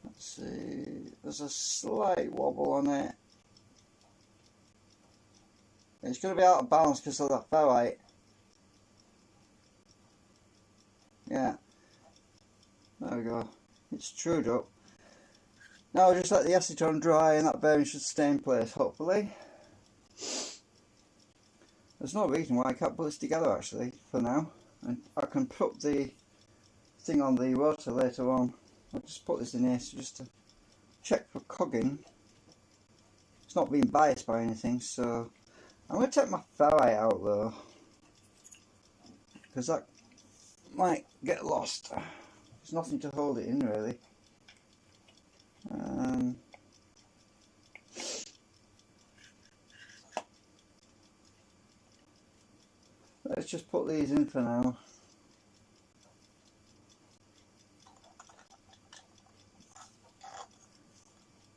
Let's see, there's a slight wobble on it. It's going to be out of balance because of that ferrite. Yeah. There we go. It's trued up. Now I'll just let the acetone dry and that bearing should stay in place, hopefully. There's no reason why I can't put this together actually, for now. And I can put the thing on the rotor later on. I'll just put this in here so just to check for cogging. It's not being biased by anything, so I'm going to take my ferrite out though, because that might get lost. There's nothing to hold it in really. Let's just put these in for now.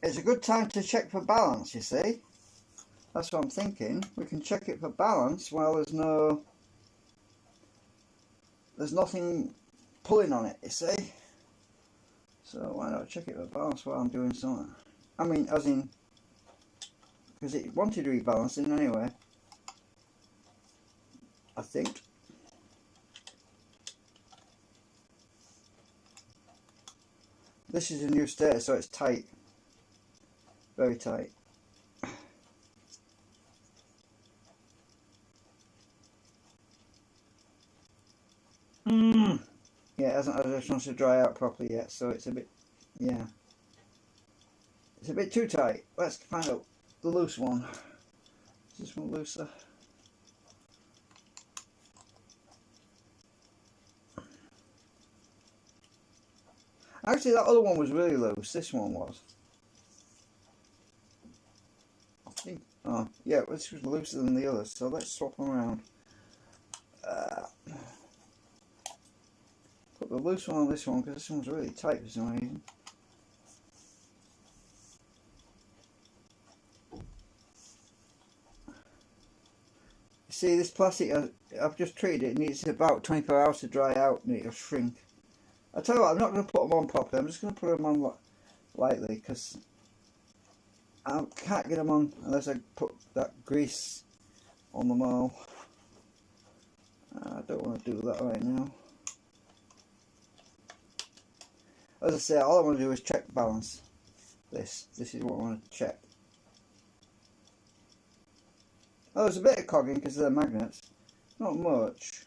It's a good time to check for balance, you see. That's what I'm thinking. We can check it for balance while there's nothing pulling on it, you see. So why not check it for balance while I'm doing something? I mean, as in, because it wanted rebalancing anyway, I think. This is a new stator, so it's tight. Very tight. Yeah, it hasn't had a chance to dry out properly yet, so it's a bit, yeah. It's a bit too tight. Let's find out the loose one. Is this one looser? Actually, that other one was really loose. This one was. I think. Oh, yeah, this was looser than the others, so let's swap them around. Put the loose one on this one, because this one's really tight for some reason. You see, this plastic, I've just treated it, it needs about 24 hours to dry out and it'll shrink. I tell you what, I'm not going to put them on properly, I'm just going to put them on lightly, because I can't get them on unless I put that grease on them all. I don't want to do that right now. As I say, all I want to do is check balance. This is what I want to check. Oh, there's a bit of cogging because of the magnets. Not much.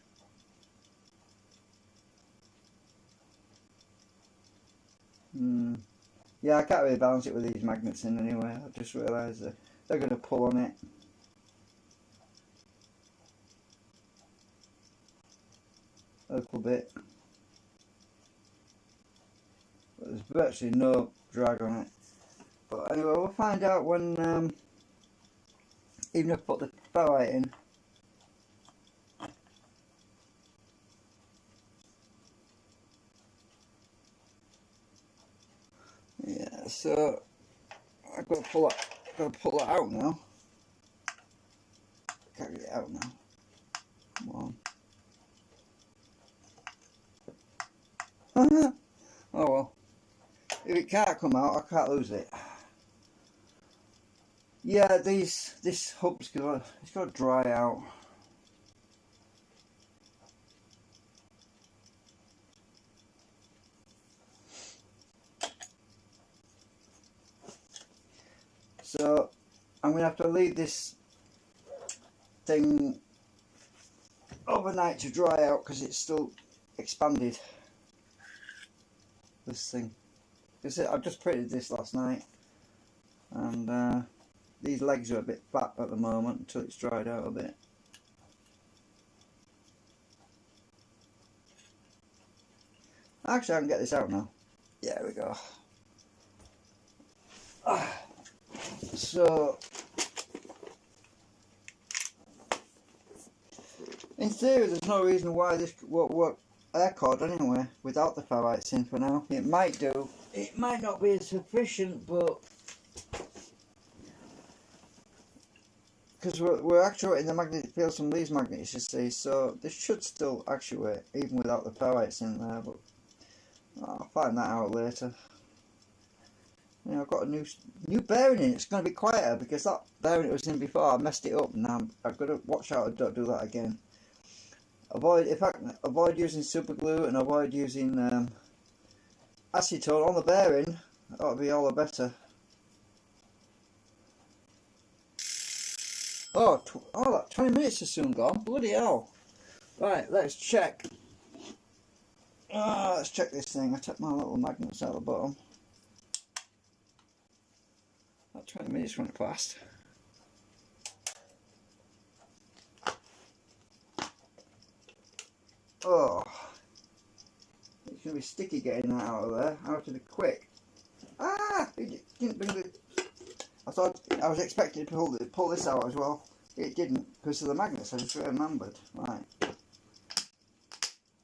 Yeah, I can't really balance it with these magnets in anyway. I just realised that they're going to pull on it. A little bit. But there's virtually no drag on it. But anyway, we'll find out when, even if I put the ferrite in. Yeah, so I've got to pull that out now. Can't get it out now. Come on. Oh well. If it can't come out, I can't lose it. Yeah, this hub's got to dry out. So I'm going to have to leave this thing overnight to dry out because it's still expanded. This thing. I've just printed this last night, and these legs are a bit flat at the moment until it's dried out a bit. Actually, I can get this out now. Yeah, there we go. So, in theory, there's no reason why this won't work air-cord anyway without the ferrites in for now. It might do. It might not be sufficient, but because we're actuating the magnetic fields from these magnets, you see, so this should still actuate even without the ferrites in there. But I'll find that out later. You know, I've got a new bearing in. It's going to be quieter because that bearing it was in before, I messed it up, and I've got to watch out and don't do that again. Avoid using super glue and avoid using acetone on the bearing. That would be all the better. Oh, that 20 minutes is soon gone. Bloody hell! Right, let's check. Let's check this thing. I took my little magnets out the bottom. That 20 minutes went past. Oh, it's going to be sticky getting that out of there. I have to be quick. Ah, it didn't bring the... I thought I was expecting to pull this out as well. It didn't because of the magnets. I just remembered. Right.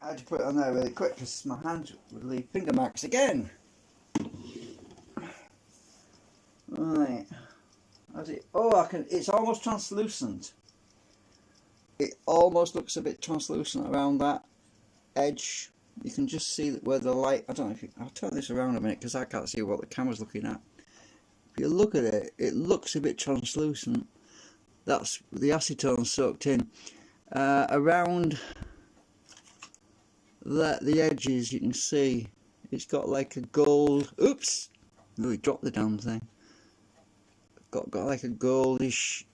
I had to put it on there really quick because my hands would leave finger marks again. Right. How's it? Oh, I can. It's almost translucent. It almost looks a bit translucent around that edge. You can just see where the light. I don't know if you, I'll turn this around a minute because I can't see what the camera's looking at. If you look at it, it looks a bit translucent. That's the acetone soaked in. Around the edges, you can see it's got like a gold. Oops! Really dropped the damn thing. Got like a goldish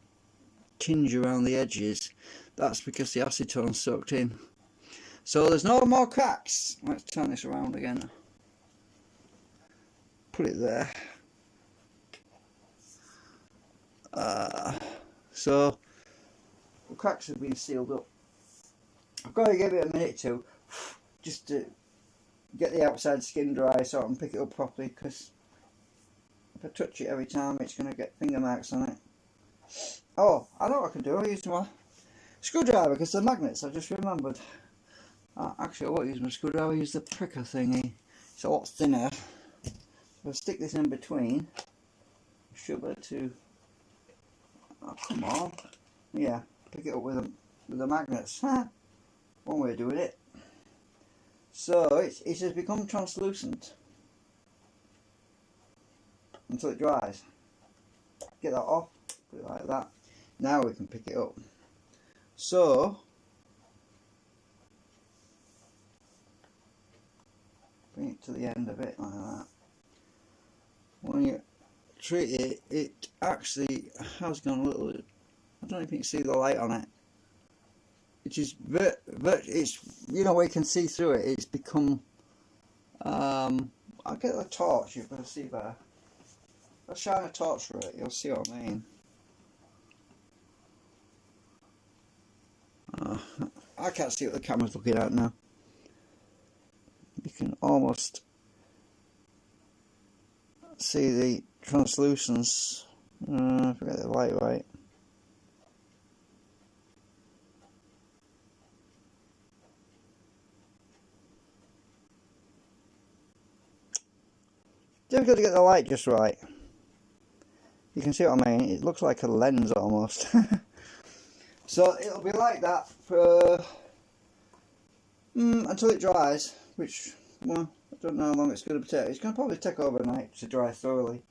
tinge around the edges. That's because the acetone soaked in. So there's no more cracks. Let's turn this around again. Put it there. So the cracks have been sealed up. I've got to give it a minute to just to get the outside skin dry so I can pick it up properly, because if I touch it every time it's going to get finger marks on it. Oh, I know what I can do. I'll use my screwdriver because the magnets, I just remembered. Actually I won't use my screwdriver, I'll use the pricker thingy. It's a lot thinner. So I'll stick this in between. Should be able to... Oh, come on. Yeah, pick it up with the magnets. One way of doing it. So it has become translucent until it dries. Get that off, put it like that. Now we can pick it up. So bring it to the end of it like that. When you treat it, it actually has gone a little. I don't know if you can see the light on it. It is it's, you know, where you can see through it. It's become. I'll get the torch. You can see better. I'll shine a torch through it. You'll see what I mean. I can't see what the camera's looking at now. You can almost see the translucence. If I get the light right. Difficult to get the light just right. You can see what I mean. It looks like a lens almost. So it'll be like that for until it dries, which, well, I don't know how long it's going to take. It's going to probably take overnight to dry thoroughly.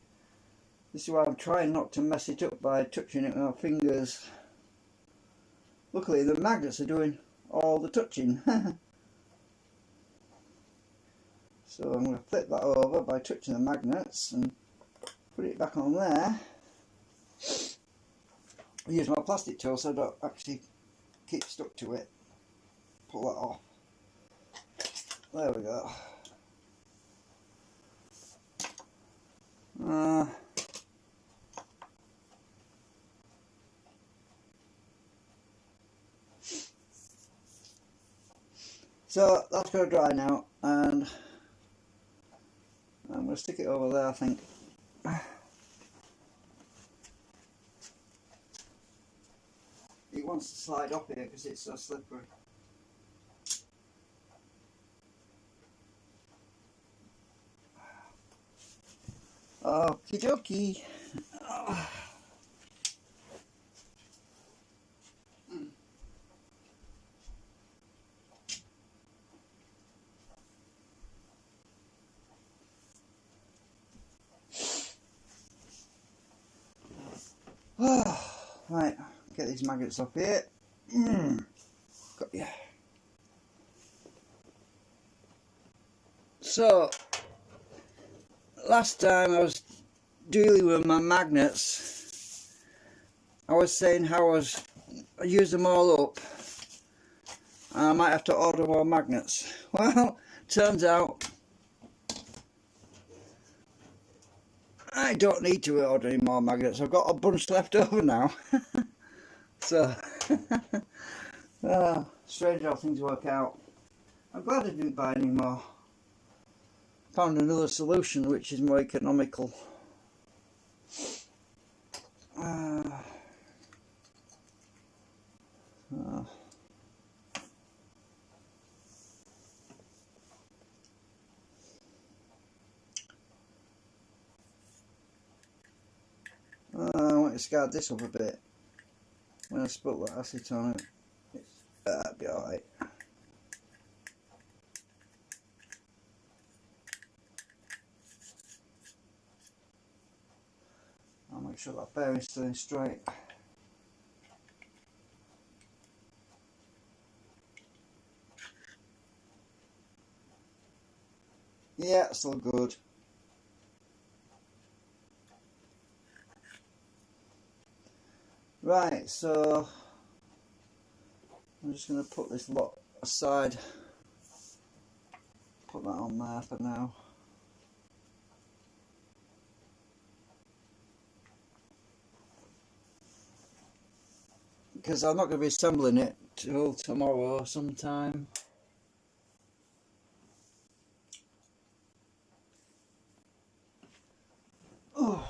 This is why I'm trying not to mess it up by touching it with my fingers. Luckily the magnets are doing all the touching. So I'm going to flip that over by touching the magnets and put it back on there. Use my plastic tool so I don't actually keep stuck to it. Pull that off. There we go. So that's going to dry now, and I'm going to stick it over there, I think. It wants to slide up here because it's so slippery. Okie dokie. Right, get these magnets off here. Got you. So, last time I was dealing with my magnets, I was saying how I used them all up. I might have to order more magnets. Well, turns out I don't need to order any more magnets. I've got a bunch left over now. So, strange how things work out. I'm glad I didn't buy any more. Found another solution which is more economical. I want to scald this up a bit. When I put that acetone it, that'd be alright. I'll make sure that bearing's staying straight. Yeah, still good. Right, so I'm just going to put this lot aside. Put that on there for now. Because I'm not going to be assembling it till tomorrow sometime. Oh.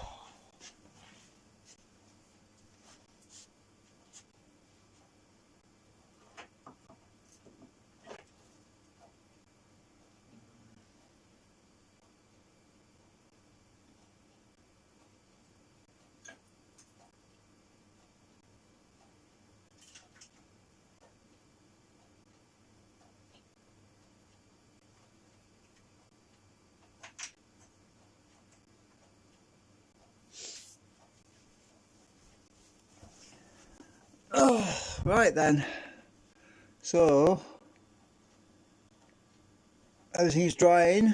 Oh, right then. So everything's drying.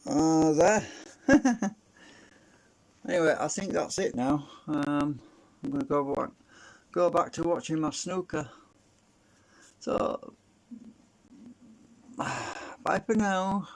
There. Anyway, I think that's it now. I'm going to go back to watching my snooker. So, bye for now.